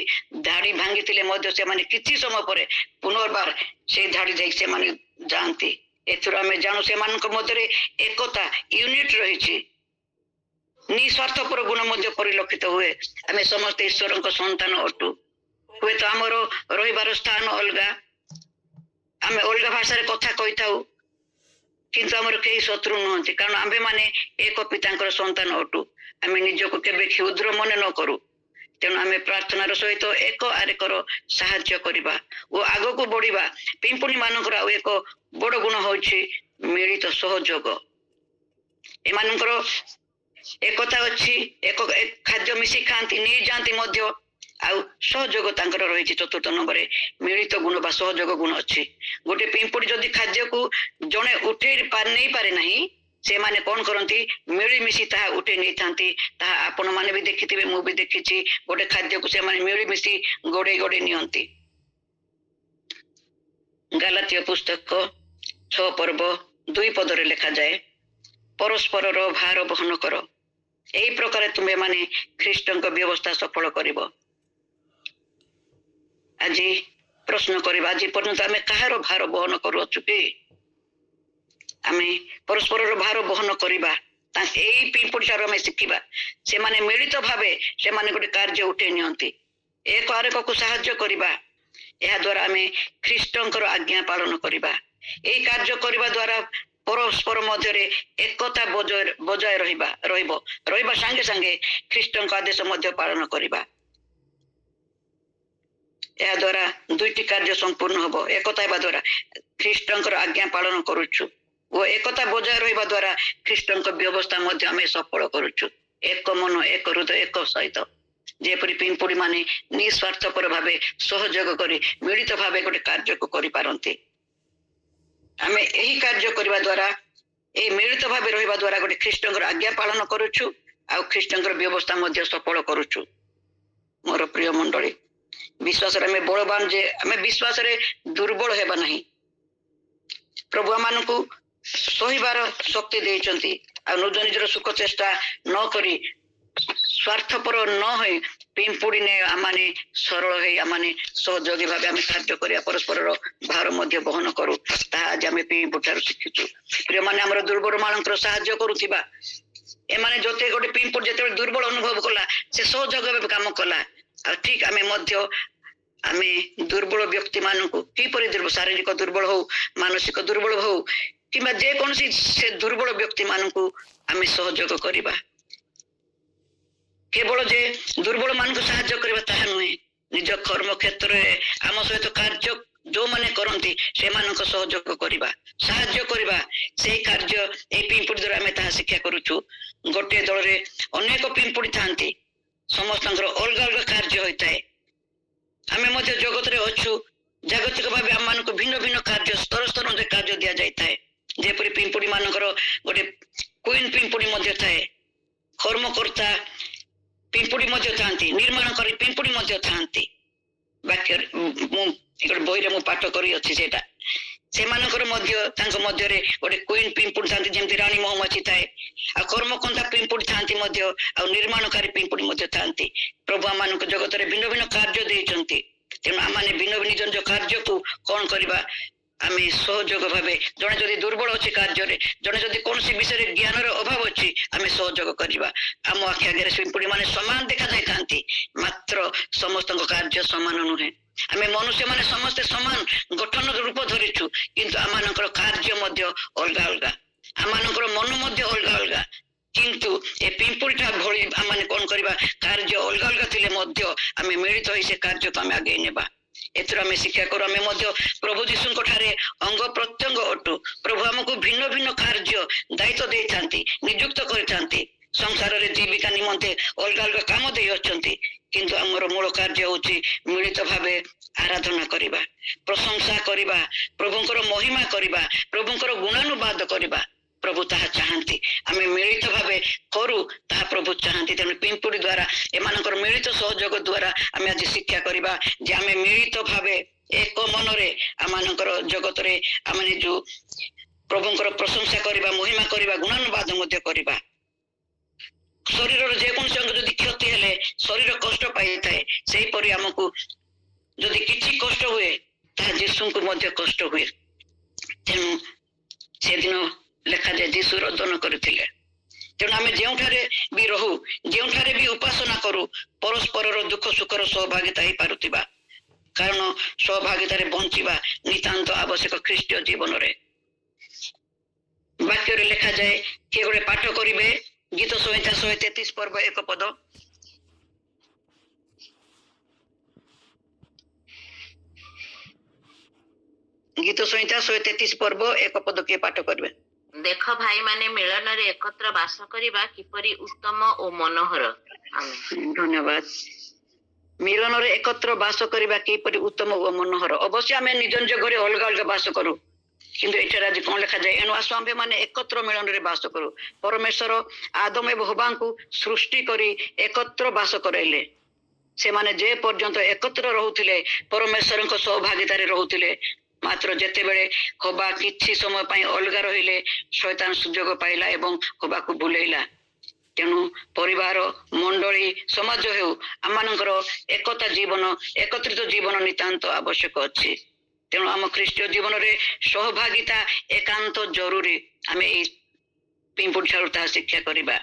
ଧାଡି ଭାଙ୍ଗିଥିଲେ ମଧ୍ୟ ସେମାନେ କିଛି ସମୟ ପରେ ପୁନର୍ବାର ସେ ଧାଡି ଯାଇ ସେମାନେ ଯାଆନ୍ତି। ଏଥିରୁ ଆମେ ଜାଣୁ ସେମାନଙ୍କ ମଧ୍ୟରେ ଏକତା, ୟୁନିଟ ରହିଛି। ନିଃସ୍ୱାର୍ଥପର ଗୁଣ ମଧ୍ୟ ପରିଲକ୍ଷିତ ହୁଏ। ଆମେ ସମସ୍ତେ ଈଶ୍ୱରଙ୍କ ସନ୍ତାନ ଅଟୁ। ହୁଏତ ଆମର ରହିବାର ସ୍ଥାନ ଅଲଗା, ଆମେ ଅଲଗା ଭାଷାରେ କଥା କହିଥାଉ, କିନ୍ତୁ ଆମର କେହି ଶତ୍ରୁ ନୁହନ୍ତି, କାରଣ ଆମ୍ଭେ ମାନେ ଏକ ପିତାଙ୍କର ସନ୍ତାନ ଅଟୁ। ଆମେ ନିଜକୁ କେବେ କ୍ଷୁଦ୍ର ମନେ ନ କରୁ। ତେଣୁ ଆମେ ପ୍ରାର୍ଥନାର ସହିତ ଏକ ଆରେକର ସାହାଯ୍ୟ କରିବା ଓ ଆଗକୁ ବଢିବା। ପିମ୍ପୁଡ଼ି ମାନଙ୍କର ଆଉ ଏକ ବଡ ଗୁଣ ହଉଛି ମିଳିତ ସହଯୋଗ। ଏମାନଙ୍କର ଏକତା ଅଛି, ଏକ ଖାଦ୍ୟ ମିଶି ଖାଆନ୍ତି, ନେଇଯାଆନ୍ତି ମଧ୍ୟ, ଆଉ ସହଯୋଗ ତାଙ୍କର ରହିଛି। ଚତୁର୍ଥ ନମ୍ବରରେ ମିଳିତ ଗୁଣ ବା ସହଯୋଗ ଗୁଣ ଅଛି। ଗୋଟେ ପିମ୍ପୁଡ଼ି ଯଦି ଖାଦ୍ୟକୁ ଜଣେ ଉଠେଇ ନେଇପାରେ ନାହିଁ, ସେମାନେ କଣ କରନ୍ତି, ମିଳିମିଶି ତାହା ଉଠେଇ ନେଇଥାନ୍ତି। ତାହା ଆପଣ ମାନେ ବି ଦେଖିଥିବେ, ମୁଁ ବି ଦେଖିଛି। ଗୋଟେ ଖାଦ୍ୟକୁ ସେମାନେ ମିଳିମିଶି ଗୋଡେଇ ଗୋଡେଇ ନିଅନ୍ତି। ଗାଲାତୀୟ ପୁସ୍ତକ 6:2 ଲେଖାଯାଏ, ପରସ୍ପରର ଭାର ବହନ କର, ଏହି ପ୍ରକାର ତୁମେ ମାନେ ଖ୍ରୀଷ୍ଟଙ୍କ ବ୍ୟବସ୍ଥା ସଫଳ କରିବ। ଆଜି ପ୍ରଶ୍ନ କରିବା, ଆଜି ପର୍ଯ୍ୟନ୍ତ ଆମେ କାହାର ଭାର ବହନ କରୁଅଛୁ କି? ଆମେ ପରସ୍ପରର ଭାର ବହନ କରିବା। ଏଇ ପିମ୍ପୁଡ଼ି ଠାରୁ ଆମେ ଶିଖିବା। ସେମାନେ ମିଳିତ ଭାବେ ସେମାନେ ଗୋଟେ କାର୍ଯ୍ୟ ଉଠେଇ ନିଅନ୍ତି, ଏକ ଆରେକକୁ ସାହାଯ୍ୟ କରିବା। ଏହା ଦ୍ୱାରା ଆମେ ଖ୍ରୀଷ୍ଟଙ୍କର ଆଜ୍ଞା ପାଳନ କରିବା। ଏହି କାର୍ଯ୍ୟ କରିବା ଦ୍ୱାରା ପରସ୍ପର ମଧ୍ୟରେ ଏକତା ବଜାୟ ରହିବା ସାଙ୍ଗେ ସାଙ୍ଗେ ଖ୍ରୀଷ୍ଟଙ୍କ ଆଦେଶ ମଧ୍ୟ ପାଳନ କରିବା। ଏହା ଦ୍ୱାରା ଦୁଇଟି କାର୍ଯ୍ୟ ସମ୍ପୂର୍ଣ୍ଣ ହବ। ଏକତା ହେବା ଦ୍ୱାରା ଖ୍ରୀଷ୍ଟଙ୍କର ଆଜ୍ଞା ପାଳନ କରୁଛୁ ଓ ଏକତା ବଜାୟ ରହିବା ଦ୍ୱାରା ଖ୍ରୀଷ୍ଟଙ୍କ ବ୍ୟବସ୍ଥା ମଧ୍ୟ ଆମେ ସଫଳ କରୁଛୁ। ଏକ ମନ, ଏକ ହୃଦୟ, ଏକ ସହିତ, ଯେପରି ପିମ୍ପୁଡ଼ି ମାନେ ନିଃସ୍ୱାର୍ଥପର ଭାବେ ସହଯୋଗ କରି ମିଳିତ ଭାବେ ଗୋଟେ କାର୍ଯ୍ୟକୁ କରିପାରନ୍ତି। ଆମେ ଏହି କାର୍ଯ୍ୟ କରିବା ଦ୍ୱାରା, ଏହି ମିଳିତ ଭାବେ ରହିବା ଦ୍ୱାରା ଗୋଟେ ଖ୍ରୀଷ୍ଟଙ୍କର ଆଜ୍ଞା ପାଳନ କରୁଛୁ ଆଉ ଖ୍ରୀଷ୍ଟଙ୍କର ବ୍ୟବସ୍ଥା ମଧ୍ୟ ସଫଳ କରୁଛୁ। ମୋର ପ୍ରିୟ ମଣ୍ଡଳୀ, ବିଶ୍ୱାସରେ ଆମେ ବଳବାନ, ଯେ ଆମେ ବିଶ୍ୱାସରେ ଦୁର୍ବଳ ହେବା ନାହିଁ। ପ୍ରଭୁ ଆମମାନଙ୍କୁ ସହିବାର ଶକ୍ତି ଦେଇଛନ୍ତି, ଆଉ ନିଜ ନିଜର ସୁଖ ଚେଷ୍ଟା ନ କରି, ସ୍ୱାର୍ଥପର ନ ହୋଇ ପିମ୍ପୁଡି ନେ ଆମମାନେ ସରଳ ହେଇ ଆମମାନେ ସହଯୋଗୀ ଭାବେ ଆମେ କାର୍ଯ୍ୟ କରିବା ପରସ୍ପରର ଭାର ମଧ୍ୟ ବହନ କରୁ ତାହା ଆଜି ଆମେ ପିମ୍ପୁଡି ଠାରୁ ଶିଖିଛୁ। ପ୍ରିୟମାନେ ଆମର ଦୁର୍ବଳ ମାନଙ୍କର ସାହାଯ୍ୟ କରୁଥିବା ଏମାନେ ଯେତେ ଗୋଟେ ପିମ୍ପୁଡି ଯେତେବେଳେ ଦୁର୍ବଳ ଅନୁଭବ କଲା ସେ ସହଯୋଗ ଭାବେ କାମ କଲା। ଆଉ ଠିକ ଆମେ ମଧ୍ୟ ଆମେ ଦୁର୍ବଳ ବ୍ୟକ୍ତି ମାନଙ୍କୁ କିପରି ଶାରୀରିକ ଦୁର୍ବଳ ହଉ ମାନସିକ ଦୁର୍ବଳ ହଉ କିମ୍ବା ଯେକୌଣସି ସେ ଦୁର୍ବଳ ବ୍ୟକ୍ତି ମାନଙ୍କୁ ଆମେ ସହଯୋଗ କରିବା। କେବଳ ଯେ ଦୁର୍ବଳ ମାନଙ୍କୁ ସାହାଯ୍ୟ କରିବା ତାହା ନୁହେଁ, ନିଜ କର୍ମ କ୍ଷେତ୍ରରେ ଆମ ସହିତ କାର୍ଯ୍ୟ ଯୋଉମାନେ କରନ୍ତି ସେମାନଙ୍କ ସହଯୋଗ କରିବା ସାହାଯ୍ୟ କରିବା। ସେଇ କାର୍ଯ୍ୟ ଏଇ ପିମ୍ପୁଡି ଦ୍ୱାରା ଆମେ ତାହା ଶିକ୍ଷା କରୁଛୁ। ଗୋଟିଏ ଦଳରେ ଅନେକ ପିମ୍ପୁଡି ଥାନ୍ତି, ସମସ୍ତଙ୍କର ଅଲଗା ଅଲଗା କାର୍ଯ୍ୟ ହୋଇଥାଏ। ଆମେ ମଧ୍ୟ ଜଗତରେ ଅଛୁ, ଜାଗତିକ ଭାବେ ଆମମାନଙ୍କୁ ଭିନ୍ନ ଭିନ୍ନ କାର୍ଯ୍ୟ ସ୍ତର ସ୍ତରରେ କାର୍ଯ୍ୟ ଦିଆଯାଇଥାଏ। ଯେପରି ପିମ୍ପୁଡି ମାନଙ୍କର ଗୋଟେ କୁଇନ ପିମ୍ପୁଡି ମଧ୍ୟ ଥାଏ, କର୍ମକର୍ତ୍ତା ପିମ୍ପୁଡି ମଧ୍ୟ ଥାନ୍ତି, ନିର୍ମାଣକାରୀ ପିମ୍ପୁଡି ମଧ୍ୟ ଥାନ୍ତି। ବାକ୍ୟରେ ମୁଁ ଗୋଟେ ବହିରେ ମୁଁ ପାଠ କରିଅଛି ସେଇଟା। ସେମାନଙ୍କର ମଧ୍ୟ ତାଙ୍କ ମଧ୍ୟରେ ଗୋଟେ କୁଇନ ପିମ୍ପୁଡି ଥାନ୍ତି ଯେମିତି ରାଣୀ ମହୁମାଛି ଥାଏ, ଆଉ କର୍ମକର୍ତ୍ତା ପିମ୍ପୁଡି ଥାନ୍ତି ମଧ୍ୟ, ଆଉ ନିର୍ମାଣକାରୀ ପିମ୍ପୁଡି ମଧ୍ୟ ଥାନ୍ତି। ପ୍ରଭୁ ଆମମାନଙ୍କୁ ଜଗତରେ ଭିନ୍ନ ଭିନ୍ନ କାର୍ଯ୍ୟ ଦେଇଛନ୍ତି, ତେଣୁ ଆମମାନେ ଭିନ୍ନ ଭିନ୍ନ ନିଜ ନିଜ କାର୍ଯ୍ୟକୁ କଣ କରିବା ଆମେ ସହଯୋଗ ଭାବେ, ଜଣେ ଯଦି ଦୁର୍ବଳ ଅଛି କାର୍ଯ୍ୟରେ, ଜଣେ ଯଦି କୌଣସି ବିଷୟରେ ଜ୍ଞାନର ଅଭାବ ଅଛି ଆମେ ସହଯୋଗ କରିବା। ଆମ ଆଖି ଆଗରେ ପିମ୍ପୁଡି ମାନେ ସମାନ ଦେଖାଯାଇଥାନ୍ତି, ମାତ୍ର ସମସ୍ତଙ୍କ କାର୍ଯ୍ୟ ସମାନ ନୁହେଁ। ଆମେ ମନୁଷ୍ୟ ମାନେ ସମସ୍ତେ ସମାନ ଗଠନର ରୂପ ଧରିଛୁ, କିନ୍ତୁ ଆମମାନଙ୍କର କାର୍ଯ୍ୟ ମଧ୍ୟ ଅଲଗା ଅଲଗା, ଆମମାନଙ୍କର ମନ ମଧ୍ୟ ଅଲଗା ଅଲଗା। କିନ୍ତୁ ଏ ପିମ୍ପୁଡିଟା ଭଳି ଆମେ କଣ କରିବା, କାର୍ଯ୍ୟ ଅଲଗା ଅଲଗା ଥିଲେ ମଧ୍ୟ ଆମେ ମିଳିତ ହୋଇ ସେ କାର୍ଯ୍ୟକୁ ଆମେ ଆଗେଇ ନେବା। ଏଥିରୁ ଆମେ ଶିକ୍ଷା କରୁ ଆମେ ମଧ୍ୟ ପ୍ରଭୁ ଯୀଶୁଙ୍କ ଠାରେ ଅଙ୍ଗ ପ୍ରତ୍ୟଙ୍ଗ ଅଟୁ। ପ୍ରଭୁ ଆମକୁ ଭିନ୍ନ ଭିନ୍ନ କାର୍ଯ୍ୟ ଦାୟିତ୍ୱ ଦେଇଥାନ୍ତି, ନିଯୁକ୍ତ କରିଥାନ୍ତି। ସଂସାରରେ ଜୀବିକା ନିମନ୍ତେ ଅଲଗା ଅଲଗା କାମ ଦେଇ ଅଛନ୍ତି, କିନ୍ତୁ ଆମର ମୂଳ କାର୍ଯ୍ୟ ହଉଛି ମିଳିତ ଭାବେ ଆରାଧନା କରିବା, ପ୍ରଶଂସା କରିବା, ପ୍ରଭୁଙ୍କର ମହିମା କରିବା, ପ୍ରଭୁଙ୍କର ଗୁଣାନୁବାଦ କରିବା। ପ୍ରଭୁ ତାହା ଚାହାନ୍ତି, ଆମେ ମିଳିତ ଭାବେ କରୁ, ତାହା ପ୍ରଭୁ ଚାହାନ୍ତି। ତେଣୁ ପିମ୍ପୁଡି ଦ୍ୱାରା ଏମାନଙ୍କର ମିଳିତ ସହଯୋଗ ଦ୍ୱାରା ଆମେ ଆଜି ଶିକ୍ଷା କରିବା ଯେ ଆମେ ମିଳିତ ଭାବେ ଏକ ମନରେ ଆମମାନଙ୍କର ଜଗତରେ ଆମେ ଯୋଉ ପ୍ରଭୁଙ୍କର ପ୍ରଶଂସା କରିବା, ମହିମା କରିବା, ଗୁଣାନୁବାଦ ମଧ୍ୟ କରିବା। ଶରୀରର ଯେକୌଣସି ଅଙ୍ଗ ଯଦି କ୍ଷତି ହେଲେ ଶରୀର କଷ୍ଟ ପାଇଥାଏ, ସେହିପରି ଆମକୁ ଯଦି କିଛି କଷ୍ଟ ହୁଏ ତାହା ଯୀଶୁଙ୍କୁ ମଧ୍ୟ କଷ୍ଟ ହୁଏ। ତେଣୁ ସେଦିନ ଲେଖାଯାଏ ଯୀଶୁ ରୋଦନ କରିଥିଲେ। ତେଣୁ ଆମେ ଯେଉଁଠାରେ ବି ରହୁ, ଯେଉଁଠାରେ ବି ଉପାସନା କରୁ, ପରସ୍ପରର ଦୁଃଖ ସୁଖର ସହଭାଗିତା ହେଇପାରୁଥିବା, କାରଣ ସହଭାଗିତାରେ ବଞ୍ଚିବା ନିତାନ୍ତ ଆବଶ୍ୟକ ଖ୍ରୀଷ୍ଟୀୟ ଜୀବନରେ। ବାକ୍ୟରେ ଲେଖାଯାଏ, କିଏ ଗୋଟେ ପାଠ କରିବେ ଗୀତ ସଂହିତା 133 ପର୍ବ 1 ପଦ। ଗୀତ ସଂହିତା 133 ପର୍ବ 1 ପଦ କିଏ ପାଠ କରିବେ? ଦେଖ ଭାଇମାନେ ମିଳନରେ ଏକତ୍ର ବାସ କରିବା କିପରି ଉତ୍ତମ ଓ ମନୋହର। ଧନ୍ୟବାଦ। ମିଳନରେ ଏକତ୍ର ବାସ କରିବା କିପରି ଉତ୍ତମ ଓ ମନୋହର। ଅବଶ୍ୟ ଆମେ ନିଜ ନିଜ ଘରେ ଅଲଗା ଅଲଗା ବାସ କରୁ, କିନ୍ତୁ ଏଠାରେ ଆଜି କଣ ଲେଖାଯାଏ, ଏଣୁ ଆସୁ ଆମ୍ଭେ ମାନେ ଏକତ୍ର ମିଳନରେ ବାସ କରୁ। ପରମେଶ୍ୱର ଆଦମ ଏବଂ ହବାଙ୍କୁ ସୃଷ୍ଟି କରି ଏକତ୍ର ବାସ କରାଇଲେ। ସେମାନେ ଯେ ପର୍ଯ୍ୟନ୍ତ ଏକତ୍ର ରହୁଥିଲେ, ପରମେଶ୍ୱରଙ୍କ ସହଭାଗିତାରେ ରହୁଥିଲେ, ମାତ୍ର ଯେତେବେଳେ ହବା କିଛି ସମୟ ପାଇଁ ଅଲଗା ରହିଲେ, ଶୈତାନ ସୁଯୋଗ ପାଇଲା ଏବଂ ହବାକୁ ଭୁଲେଇଲା। ତେଣୁ ପରିବାର, ମଣ୍ଡଳୀ, ସମାଜ ହେଉ, ଆମମାନଙ୍କର ଏକତା ଜୀବନ, ଏକତ୍ରିତ ଜୀବନ ନିତାନ୍ତ ଆବଶ୍ୟକ ଅଛି। ତେଣୁ ଆମ ଖ୍ରୀଷ୍ଟୀୟ ଜୀବନରେ ସହଭାଗିତା ଏକାନ୍ତ ଜରୁରୀ। ଆମେ ଏଇ ପିମ୍ପୁଡି ଠାରୁ ତାହା ଶିକ୍ଷା କରିବା।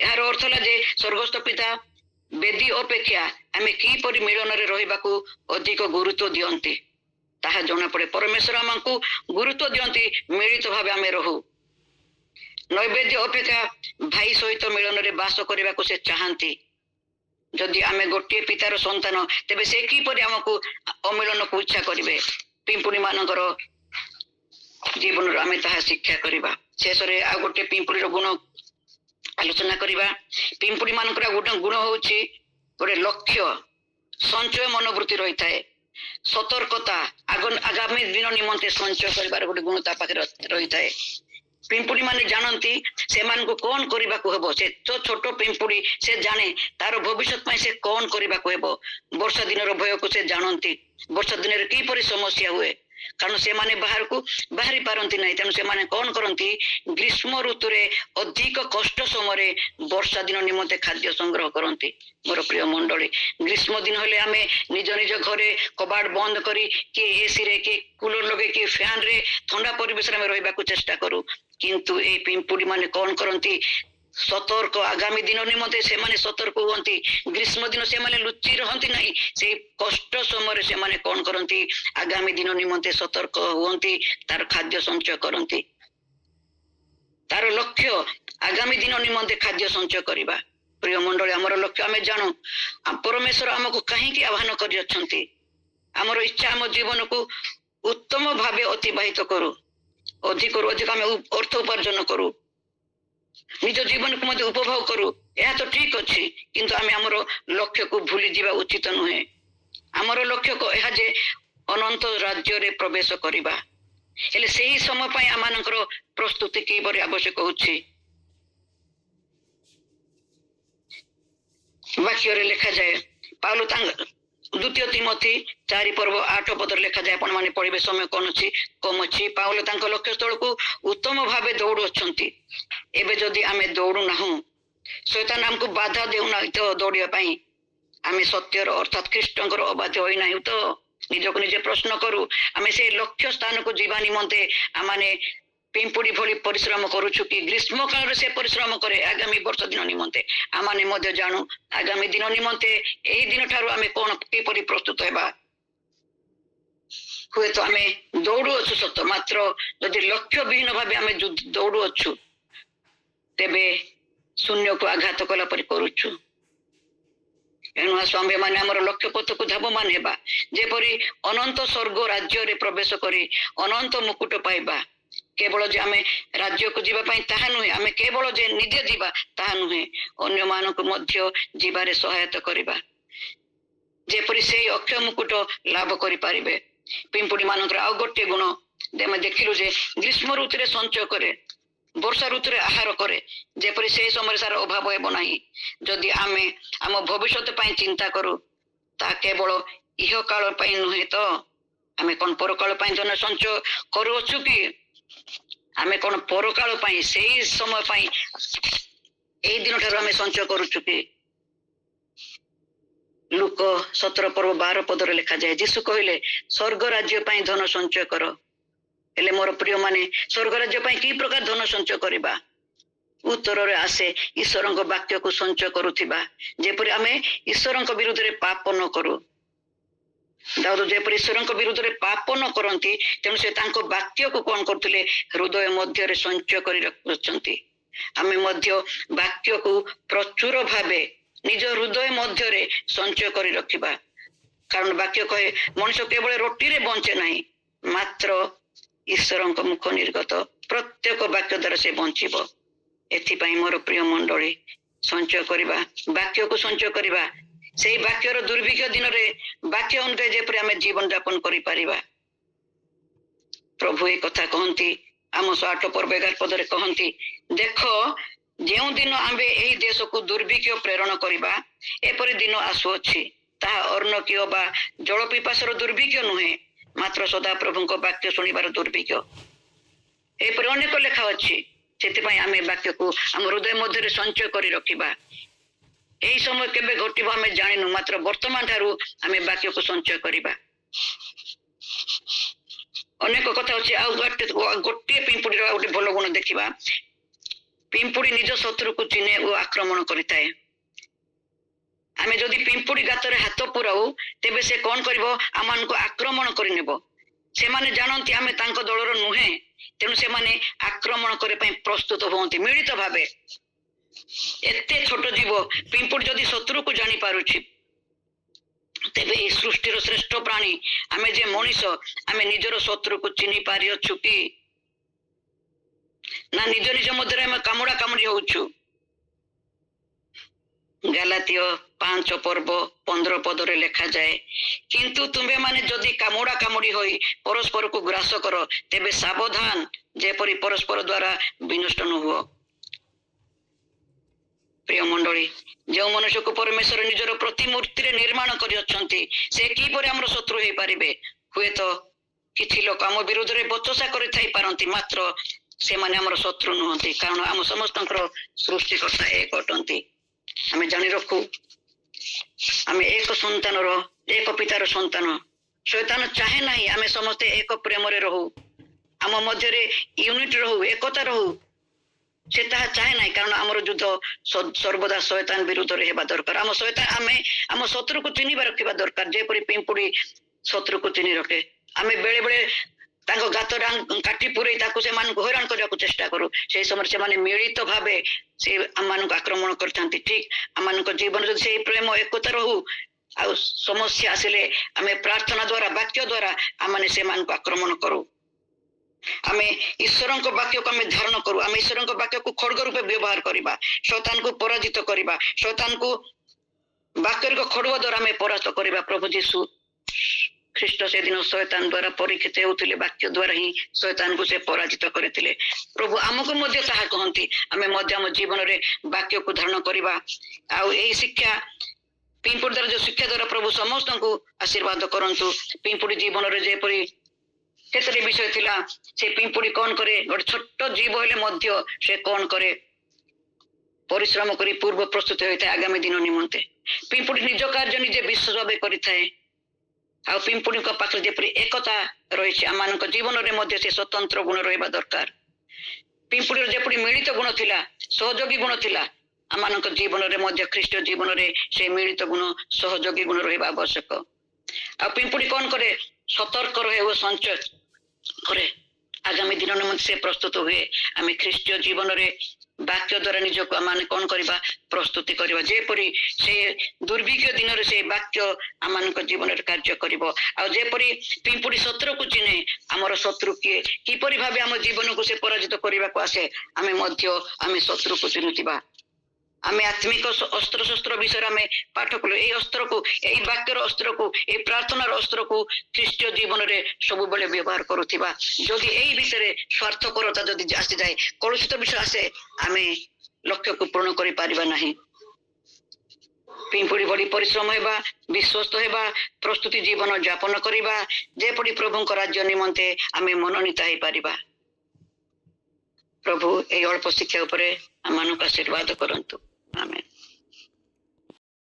ଏହାର ଅର୍ଥ ହେଲା ଯେ ସ୍ୱର୍ଗସ୍ଥ ପିତା ବେଦୀ ଅପେକ୍ଷା ଆମେ କିପରି ମିଳନରେ ରହିବାକୁ ଅଧିକ ଗୁରୁତ୍ୱ ଦିଅନ୍ତି ତାହା ଜଣାପଡେ। ପରମେଶ୍ୱର ଆମକୁ ଗୁରୁତ୍ୱ ଦିଅନ୍ତି ମିଳିତ ଭାବେ ଆମେ ରହୁ। ନୈବେଦ୍ୟ ଅପେକ୍ଷା ଭାଇ ସହିତ ମିଳନରେ ବାସ କରିବାକୁ ସେ ଚାହାନ୍ତି। ଯଦି ଆମେ ଗୋଟିଏ ପିତାର ସନ୍ତାନ, ତେବେ ସେ କିପରି ଆମକୁ ଅମିଳନକୁ ଇଚ୍ଛା କରିବେ? ପିମ୍ପୁଡି ମାନଙ୍କର ଜୀବନରୁ ଆମେ ତାହା ଶିକ୍ଷା କରିବା। ଶେଷରେ ଆଉ ଗୋଟେ ପିମ୍ପୁଡିର ଗୁଣ ଆଲୋଚନା କରିବା। ପିମ୍ପୁଡି ମାନଙ୍କର ଗୋଟେ ଗୁଣ ହଉଛି ଗୋଟେ ଲକ୍ଷ୍ୟ, ସଞ୍ଚୟ ମନୋବୃତ୍ତି ରହିଥାଏ, ସତର୍କତା, ଆଗାମୀ ଦିନ ନିମନ୍ତେ ସଞ୍ଚୟ କରିବାର ଗୋଟେ ଗୁଣ ତା ପାଖରେ ରହିଥାଏ। ପିମ୍ପୁଡି ମାନେ ଜାଣନ୍ତି ସେମାନଙ୍କୁ କଣ କରିବାକୁ ହେବ। ସେ ଛୋଟ ପିମ୍ପୁଡି ସେ ଜାଣେ ତାର ଭବିଷ୍ୟତ ପାଇଁ ସେ କଣ କରିବାକୁ ହେବ। ବର୍ଷା ଦିନର ଭୟକୁ ସେ ଜାଣନ୍ତି, ବର୍ଷା ଦିନରେ କିପରି ସମସ୍ୟା ହୁଏ, କାରଣ ସେମାନେ ବାହାରକୁ ବାହାରି ପାରନ୍ତି ନାହିଁ। ତେଣୁ ସେମାନେ କଣ କରନ୍ତି, ଗ୍ରୀଷ୍ମ ଋତୁରେ ଅଧିକ କଷ୍ଟ ସମୟରେ ବର୍ଷା ଦିନ ନିମନ୍ତେ ଖାଦ୍ୟ ସଂଗ୍ରହ କରନ୍ତି। ମୋର ପ୍ରିୟ ମଣ୍ଡଳୀ, ଗ୍ରୀଷ୍ମ ଦିନ ହେଲେ ଆମେ ନିଜ ନିଜ ଘରେ କବାଟ ବନ୍ଦ କରି କି ଏସି ରେ କି କୁଲର ଲଗେଇ କି ଫ୍ୟାନ ରେ ଥଣ୍ଡା ପରିବେଶରେ ଆମେ ରହିବାକୁ ଚେଷ୍ଟା କରୁ। କିନ୍ତୁ ଏଇ ପିମ୍ପୁଡି ମାନେ କଣ କରନ୍ତି, ସତର୍କ ଆଗାମୀ ଦିନ ନିମନ୍ତେ ସେମାନେ ସତର୍କ ହୁଅନ୍ତି। ଗ୍ରୀଷ୍ମ ଦିନ ସେମାନେ ଲୁଚି ରହନ୍ତି ନାହିଁ, ସେଇ କଷ୍ଟ ସମୟରେ ସେମାନେ କଣ କରନ୍ତି, ଆଗାମୀ ଦିନ ନିମନ୍ତେ ସତର୍କ ହୁଅନ୍ତି, ତାର ଖାଦ୍ୟ ସଞ୍ଚୟ କରନ୍ତି। ତାର ଲକ୍ଷ୍ୟ ଆଗାମୀ ଦିନ ନିମନ୍ତେ ଖାଦ୍ୟ ସଞ୍ଚୟ କରିବା। ପ୍ରିୟ ମଣ୍ଡଳୀ, ଆମର ଲକ୍ଷ୍ୟ ଆମେ ଜାଣୁ, ପରମେଶ୍ୱର ଆମକୁ କାହିଁକି ଆହ୍ୱାନ କରିଅଛନ୍ତି। ଆମର ଇଚ୍ଛା ଆମ ଜୀବନକୁ ଉତ୍ତମ ଭାବେ ଅତିବାହିତ କରୁ, ଅଧିକରୁ ଅଧିକ ଆମେ ଅର୍ଥ ଉପାର୍ଜନ କରୁ, ନିଜ ଜୀବନକୁ ମଧ୍ୟ ଉପଭୋଗ କରୁ। ଏହା ତ ଠିକ ଅଛି, କିନ୍ତୁ ଆମେ ଆମର ଲକ୍ଷ୍ୟକୁ ଭୁଲି ଯିବା ଉଚିତ ନୁହେଁ। ଆମର ଲକ୍ଷ୍ୟ ଏହା ଯେ ଅନନ୍ତ ରାଜ୍ୟରେ ପ୍ରବେଶ କରିବା। ହେଲେ ସେହି ସମୟ ପାଇଁ ଆମମାନଙ୍କର ପ୍ରସ୍ତୁତି କିପରି ଆବଶ୍ୟକ ହେଉଛି। ବାକ୍ୟରେ ଲେଖାଯାଏ, ପାଉଲ ତାଙ୍କ 2 ତିମୋଥୀ 4:8 ଲେଖାଯାଏ, ଆପଣ ମାନେ ପଢିବେ, ସମୟ କମ ଅଛି। ପାଉଲ ତାଙ୍କ ଲକ୍ଷ୍ୟସ୍ଥଳକୁ ଉତ୍ତମ ଭାବେ ଦୌଡୁଅଛନ୍ତି। ଏବେ ଯଦି ଆମେ ଦୌଡୁ ନାହୁଁ, ଶୈତାନ ଆମକୁ ବାଧା ଦେଉନାହିଁ ତ ଦୌଡିବା ପାଇଁ? ଆମେ ସତ୍ୟର ଅର୍ଥାତ ଖ୍ରୀଷ୍ଟଙ୍କର ଅବାଧ୍ୟ ହୋଇନାହିଁ ତ? ନିଜକୁ ନିଜେ ପ୍ରଶ୍ନ କରୁ। ଆମେ ସେ ଲକ୍ଷ୍ୟ ସ୍ଥାନକୁ ଯିବା ନିମନ୍ତେ ଆମେ ପିମ୍ପୁଡି ଭଳି ପରିଶ୍ରମ କରୁଛୁ କି? ଗ୍ରୀଷ୍ମ କାଳରେ ସେ ପରିଶ୍ରମ କରେ ଆଗାମୀ ବର୍ଷ ଦିନ ନିମନ୍ତେ। ଆମେ ମଧ୍ୟ ଜାଣୁ ଆଗାମୀ ଦିନ ନିମନ୍ତେ ଏହି ଦିନ ଠାରୁ ଆମେ କଣ କିପରି ପ୍ରସ୍ତୁତ ହେବା। ହୁଏତ ଆମେ ଦୌଡୁଅଛୁ ସତ, ମାତ୍ର ଯଦି ଲକ୍ଷ୍ୟ ବିହୀନ ଭାବେ ଆମେ ଦୌଡୁଅଛୁ, ତେବେ ଶୂନ୍ୟକୁ ଆଘାତ କଲା ପରି କରୁଛୁ। ଏଣୁ ଆସୁ ଆମ୍ଭେମାନେ ଆମର ଲକ୍ଷ୍ୟ ପଥକୁ ଧାବମାନ ହେବା, ଯେପରି ଅନନ୍ତ ସ୍ୱର୍ଗ ରାଜ୍ୟରେ ପ୍ରବେଶ କରି ଅନନ୍ତ ମୁକୁଟ ପାଇବା। କେବଳ ଯେ ଆମେ ରାଜ୍ୟକୁ ଯିବା ପାଇଁ ତାହା ନୁହେଁ, ଆମେ କେବଳ ଯେ ନିଜେ ଯିବା ତାହା ନୁହେଁ, ଅନ୍ୟମାନଙ୍କୁ ମଧ୍ୟ ଯିବାରେ ସହାୟତା କରିବା, ଯେପରି ସେଇ ଅକ୍ଷୟ ମୁକୁଟ ଲାଭ କରିପାରିବେ। ପିମ୍ପୁଡି ମାନଙ୍କର ଆଉ ଗୋଟିଏ ଗୁଣ ଆମେ ଦେଖିଲୁ ଯେ ଗ୍ରୀଷ୍ମ ଋତୁରେ ସଞ୍ଚୟ କରେ, ବର୍ଷା ଋତୁରେ ଆହାର କରେ, ଯେପରି ସେହି ସମୟରେ ତାର ଅଭାବ ହେବ ନାହିଁ। ଯଦି ଆମେ ଆମ ଭବିଷ୍ୟତ ପାଇଁ ଚିନ୍ତା କରୁ, ତାହା କେବଳ ଇହ କାଳ ପାଇଁ ନୁହେଁ ତ? ଆମେ କଣ ପରକାଳ ପାଇଁ ଧନ ସଞ୍ଚୟ କରୁଅଛୁ କି? ଆମେ କଣ ପରକାଳ ପାଇଁ, ସେଇ ସମୟ ପାଇଁ, ଏଇ ଦିନ ଠାରୁ ଆମେ ସଞ୍ଚୟ କରୁଛୁ କି? ଲୁକ 17:12 ଲେଖାଯାଏ, ଯୀଶୁ କହିଲେ, ସ୍ୱର୍ଗ ରାଜ୍ୟ ପାଇଁ ଧନ ସଞ୍ଚୟ କର। ହେଲେ ମୋର ପ୍ରିୟ ମାନେ, ସ୍ୱର୍ଗ ରାଜ୍ୟ ପାଇଁ କି ପ୍ରକାର ଧନ ସଞ୍ଚୟ କରିବା? ଉତ୍ତରରେ ଆସେ ଈଶ୍ୱରଙ୍କ ବାକ୍ୟକୁ ସଞ୍ଚୟ କରୁଥିବା, ଯେପରି ଆମେ ଈଶ୍ୱରଙ୍କ ବିରୁଦ୍ଧରେ ପାପ ନ କରୁ। ଦାଉଦ ଯେପରି ଈଶ୍ୱରଙ୍କ ବିରୁଦ୍ଧରେ ପାପ ନ କରନ୍ତି, ତେଣୁ ସେ ତାଙ୍କ ବାକ୍ୟକୁ କଣ କରୁଥିଲେ, ହୃଦୟ ମଧ୍ୟରେ ସଞ୍ଚୟ କରି ରଖୁଛନ୍ତି। ଆମେ ମଧ୍ୟ ବାକ୍ୟକୁ ପ୍ରଚୁର ଭାବେ ନିଜ ହୃଦୟ ମଧ୍ୟରେ ସଞ୍ଚୟ କରି ରଖିବା। କାରଣ ବାକ୍ୟ କହେ, ମଣିଷ କେବଳ ରୁଟିରେ ବଞ୍ଚେ ନାହିଁ, ମାତ୍ର ଈଶ୍ୱରଙ୍କ ମୁଖ ନିର୍ଗତ ପ୍ରତ୍ୟେକ ବାକ୍ୟ ଦ୍ୱାରା ସେ ବଞ୍ଚିବ। ଏଥିପାଇଁ ମୋର ପ୍ରିୟ ମଣ୍ଡଳୀ, ସଞ୍ଚୟ କରିବା, ବାକ୍ୟକୁ ସଞ୍ଚୟ କରିବା, ସେଇ ବାକ୍ୟର ଦୁର୍ଭିକ୍ଷ ଦିନରେ ବାକ୍ୟ ଅନୁଯାୟୀ ଯେପରି ଆମେ ଜୀବନ ଯାପନ କରିପାରିବା। ପ୍ରଭୁ ଏ କଥା କହନ୍ତି, ଆମୋସ 8:11 କହନ୍ତି, ଦେଖ, ଯେଉଁ ଦିନ ଆମ୍ଭେ ଏହି ଦେଶକୁ ଦୁର୍ଭିକ୍ଷ ପ୍ରେରଣ କରିବା, ଏପରି ଦିନ ଆସୁଅଛି। ତାହା ଅର୍ଣ୍ଣକୀୟ ବା ଜଳ ପିପାସର ଦୁର୍ଭିକ୍ଷ ନୁହେଁ, ମାତ୍ର ସଦାପ୍ରଭୁଙ୍କ ବାକ୍ୟ ଶୁଣିବାର ଦୁର୍ଭିକ୍ଷ। ଏପରି ଅନେକ ଲେଖା ଅଛି। ସେଥିପାଇଁ ଆମେ ବାକ୍ୟକୁ ଆମ ହୃଦୟ ମଧ୍ୟରେ ସଞ୍ଚୟ କରି ରଖିବା। ଏହି ସମୟ କେବେ ଘଟିବ ଆମେ ଜାଣିନୁ, ମାତ୍ର ବର୍ତ୍ତମାନ ଠାରୁ ଆମେ ବାକ୍ୟକୁ ସଞ୍ଚୟ କରିବା। ଅନେକ କଥା ଅଛି। ଆଉ ଗୋଟିଏ ପିମ୍ପୁଡିର ଗୋଟେ ଭଲ ଗୁଣ ଦେଖିବା। ପିମ୍ପୁଡି ନିଜ ଶତ୍ରୁକୁ ଚିହ୍ନେ ଓ ଆକ୍ରମଣ କରିଥାଏ। ଆମେ ଯଦି ପିମ୍ପୁଡି ଗାତରେ ହାତ ପୁରାଉ, ତେବେ ସେ କଣ କରିବ, ଆମମାନଙ୍କୁ ଆକ୍ରମଣ କରିନେବ। ସେମାନେ ଜାଣନ୍ତି ଆମେ ତାଙ୍କ ଦଳର ନୁହେଁ, ତେଣୁ ସେମାନେ ଆକ୍ରମଣ କରିବା ପାଇଁ ପ୍ରସ୍ତୁତ ହୁଅନ୍ତି ମିଳିତ ଭାବେ। ଏତେ ଛୋଟ ଜୀବ ପିମ୍ପୁଡି ଯଦି ଶତ୍ରୁକୁ ଜାଣି ପାରୁଛି, ତେବେ ଏହି ସୃଷ୍ଟିର ଶ୍ରେଷ୍ଠ ପ୍ରାଣୀ ଆମେ ଯେ ମଣିଷ, ଆମେ ନିଜର ଶତ୍ରୁକୁ ଚିହ୍ନି ପାରିଅଛୁ କି? ନା ନିଜ ନିଜ ମଧ୍ୟରେ ଆମେ କାମୁଡା କାମୁଡି ହଉଛୁ। ଗାଲାତୀୟ 5:15 ଲେଖାଯାଏ, କିନ୍ତୁ ତୁମ୍ଭେମାନେ ଯଦି କାମୁଡା କାମୁଡି ହୋଇ ପରସ୍ପରକୁ ଗ୍ରାସ କର, ତେବେ ସାବଧାନ, ଯେପରି ପରସ୍ପର ଦ୍ୱାରା ବିନଷ୍ଟ ନ ହୁଅ। ପ୍ରିୟ ମଣ୍ଡଳୀ, ଯେଉଁ ମନୁଷ୍ୟକୁ ପରମେଶ୍ୱର ନିଜର ପ୍ରତିମୂର୍ତ୍ତିରେ ନିର୍ମାଣ କରିଅଛନ୍ତି, ସେ କିପରି ଆମର ଶତ୍ରୁ ହେଇପାରିବେ? ହୁଏତ କିଛି ଲୋକ ଆମ ବିରୁଦ୍ଧରେ ବଚସା କରିଥାଇ ପାରନ୍ତି, ମାତ୍ର ସେମାନେ ଆମର ଶତ୍ରୁ ନୁହନ୍ତି, କାରଣ ଆମ ସମସ୍ତଙ୍କର ସୃଷ୍ଟିକର୍ତ୍ତା ଏକ ଅଟନ୍ତି। ଆମେ ଜାଣି ରଖୁ ଆମେ ଏକ ସନ୍ତାନର, ଏକ ପିତାର ସନ୍ତାନ। ଶୈତାନ ଚାହେଁ ନାହିଁ ଆମେ ସମସ୍ତେ ଏକ ପ୍ରେମରେ ରହୁ, ଆମ ମଧ୍ୟରେ ୟୁନିଟ ରହୁ, ଏକତା ରହୁ। ସେ ତାହା ଚାହେଁ ନାହିଁ, କାରଣ ଆମର ଯୁଦ୍ଧ ସର୍ବଦା ଶୈତାନ ବିରୁଦ୍ଧରେ ହେବା ଦରକାର। ଆମେ ଆମ ଶତ୍ରୁକୁ ଚିହ୍ନିବା ରଖିବା ଦରକାର, ଯେପରି ପିମ୍ପୁଡି ଶତ୍ରୁକୁ ଚିହ୍ନି ରଖେ। ଆମେ ବେଳେ ବେଳେ ତାଙ୍କ ଗାତ କାଟି ପୁରେଇ ତାକୁ ସେମାନଙ୍କୁ ହଇରାଣ କରିବାକୁ ଚେଷ୍ଟା କରୁ, ସେଇ ସମୟରେ ସେମାନେ ମିଳିତ ଭାବେ ସେ ଆମମାନଙ୍କୁ ଆକ୍ରମଣ କରିଥାନ୍ତି। ଠିକ ଆମମାନଙ୍କ ଜୀବନରେ ଯଦି ସେଇ ପ୍ରେମ ଏକତା ରହୁ, ଆଉ ସମସ୍ୟା ଆସିଲେ ଆମେ ପ୍ରାର୍ଥନା ଦ୍ଵାରା, ବାକ୍ୟ ଦ୍ଵାରା ଆମେ ସେମାନଙ୍କୁ ଆକ୍ରମଣ କରୁ। ଆମେ ଈଶ୍ୱରଙ୍କ ବାକ୍ୟକୁ ଆମେ ଧାରଣ କରୁ, ଆମେ ଈଶ୍ୱରଙ୍କ ବାକ୍ୟକୁ ଖଡ୍ଗ ରୂପେ ବ୍ୟବହାର କରିବା, ଶୈତାନକୁ ପରାଜିତ କରିବା, ଶୈତାନକୁ ବାକ୍ୟର ଖଡ୍ଗ ଦ୍ଵାରା ଆମେ ପରାସ୍ତ କରିବା। ପ୍ରଭୁ ଯୀଶୁ ଖ୍ରୀଷ୍ଟ ସେଦିନ ଶୈତାନ ଦ୍ଵାରା ପରୀକ୍ଷିତ ହେଉଥିଲେ, ବାକ୍ୟ ଦ୍ଵାରା ହିଁ ଶୈତାନକୁ ସେ ପରାଜିତ କରିଥିଲେ। ପ୍ରଭୁ ଆମକୁ ମଧ୍ୟ ତାହା କହନ୍ତି, ଆମେ ମଧ୍ୟ ଆମ ଜୀବନରେ ବାକ୍ୟକୁ ଧାରଣ କରିବା। ଆଉ ଏଇ ଶିକ୍ଷା ପିମ୍ପୁଡ଼ି ଦ୍ଵାରା, ଯୋଉ ଶିକ୍ଷା ଦ୍ଵାରା ପ୍ରଭୁ ସମସ୍ତଙ୍କୁ ଆଶୀର୍ବାଦ କରନ୍ତୁ। ପିମ୍ପୁଡ଼ି ଜୀବନରେ ଯେପରି କେତେଟି ବିଷୟ ଥିଲା, ସେ ପିମ୍ପୁଡ଼ି କଣ କରେ, ଗୋଟେ ଛୋଟ ଜୀବ ହେଲେ ମଧ୍ୟ ସେ କଣ କରେ, ପରିଶ୍ରମ କରି ପୂର୍ବ ପ୍ରସ୍ତୁତ ହୋଇଥାଏ ଆଗାମୀ ଦିନ ନିମନ୍ତେ। ପିମ୍ପୁଡ଼ି ନିଜ କାର୍ଯ୍ୟ ନିଜେ ବିଶ୍ୱାସ ଭାବେ କରିଥାଏ। ଆଉ ପିମ୍ପୁଡ଼ିଙ୍କ ପାଖରେ ଯେପରି ଏକତା ରହିଛି, ଆମମାନଙ୍କ ଜୀବନରେ ମଧ୍ୟ ସେ ସ୍ୱତନ୍ତ୍ର ଗୁଣ ରହିବା ଦରକାର। ପିମ୍ପୁଡ଼ିର ଯେପରି ମିଳିତ ଗୁଣ ଥିଲା, ସହଯୋଗୀ ଗୁଣ ଥିଲା, ଆମମାନଙ୍କ ଜୀବନରେ ମଧ୍ୟ ଖ୍ରୀଷ୍ଟ ଜୀବନରେ ସେ ମିଳିତ ଗୁଣ, ସହଯୋଗୀ ଗୁଣ ରହିବା ଆବଶ୍ୟକ। ଆଉ ପିମ୍ପୁଡ଼ି କଣ କରେ, ସତର୍କ ରହେ ଓ ସଞ୍ଚୟ କରେ, ଆଗାମୀ ଦିନ ନିମନ୍ତେ ସେ ପ୍ରସ୍ତୁତ ହୁଏ। ଆମେ ଖ୍ରୀଷ୍ଟୀୟ ଜୀବନରେ ବାକ୍ୟ ଦ୍ଵାରା ନିଜକୁ ଆମେ କଣ କରିବା, ପ୍ରସ୍ତୁତି କରିବା, ଯେପରି ସେ ଦୁର୍ଭିକ୍ଷ ଦିନରେ ସେ ବାକ୍ୟ ଆମମାନଙ୍କ ଜୀବନରେ କାର୍ଯ୍ୟ କରିବ। ଆଉ ଯେପରି ପିମ୍ପୁଡ଼ି ଶତ୍ରୁକୁ ଚିହ୍ନେ, ଆମର ଶତ୍ରୁ କିଏ, କିପରି ଭାବେ ଆମ ଜୀବନକୁ ସେ ପରାଜିତ କରିବାକୁ ଆସେ, ଆମେ ମଧ୍ୟ ଆମେ ଶତ୍ରୁକୁ ଚିହ୍ନୁଥିବା। ଆମେ ଆତ୍ମିକ ଅସ୍ତ୍ରଶସ୍ତ୍ର ବିଷୟରେ ଆମେ ପାଠ କଲୁ। ଏଇ ଅସ୍ତ୍ରକୁ, ଏଇ ବାକ୍ୟର ଅସ୍ତ୍ରକୁ, ଏଇ ପ୍ରାର୍ଥନାର ଅସ୍ତ୍ରକୁ ଖ୍ରୀଷ୍ଟୀୟ ଜୀବନରେ ସବୁବେଳେ ବ୍ୟବହାର କରୁଥିବା। ଯଦି ଏଇ ବିଷୟରେ ସ୍ୱାର୍ଥପରତା ଯଦି ଆସିଯାଏ, କଳୁଷିତ ବିଷୟ ଆସେ, ଆମେ ଲକ୍ଷ୍ୟକୁ ପୂରଣ କରିପାରିବା ନାହିଁ। ପିମ୍ପୁଡ଼ି ଭଳି ପରିଶ୍ରମ ହେବା, ବିଶ୍ୱସ୍ତ ହେବା, ପ୍ରସ୍ତୁତି ଜୀବନ ଯାପନ କରିବା, ଯେପରି ପ୍ରଭୁଙ୍କ ରାଜ୍ୟ ନିମନ୍ତେ ଆମେ ମନୋନୀତ ହେଇପାରିବା। ପ୍ରଭୁ ଏଇ ଅଳ୍ପ ଶିକ୍ଷା ଉପରେ ଆମମାନଙ୍କୁ ଆଶୀର୍ବାଦ କରନ୍ତୁ।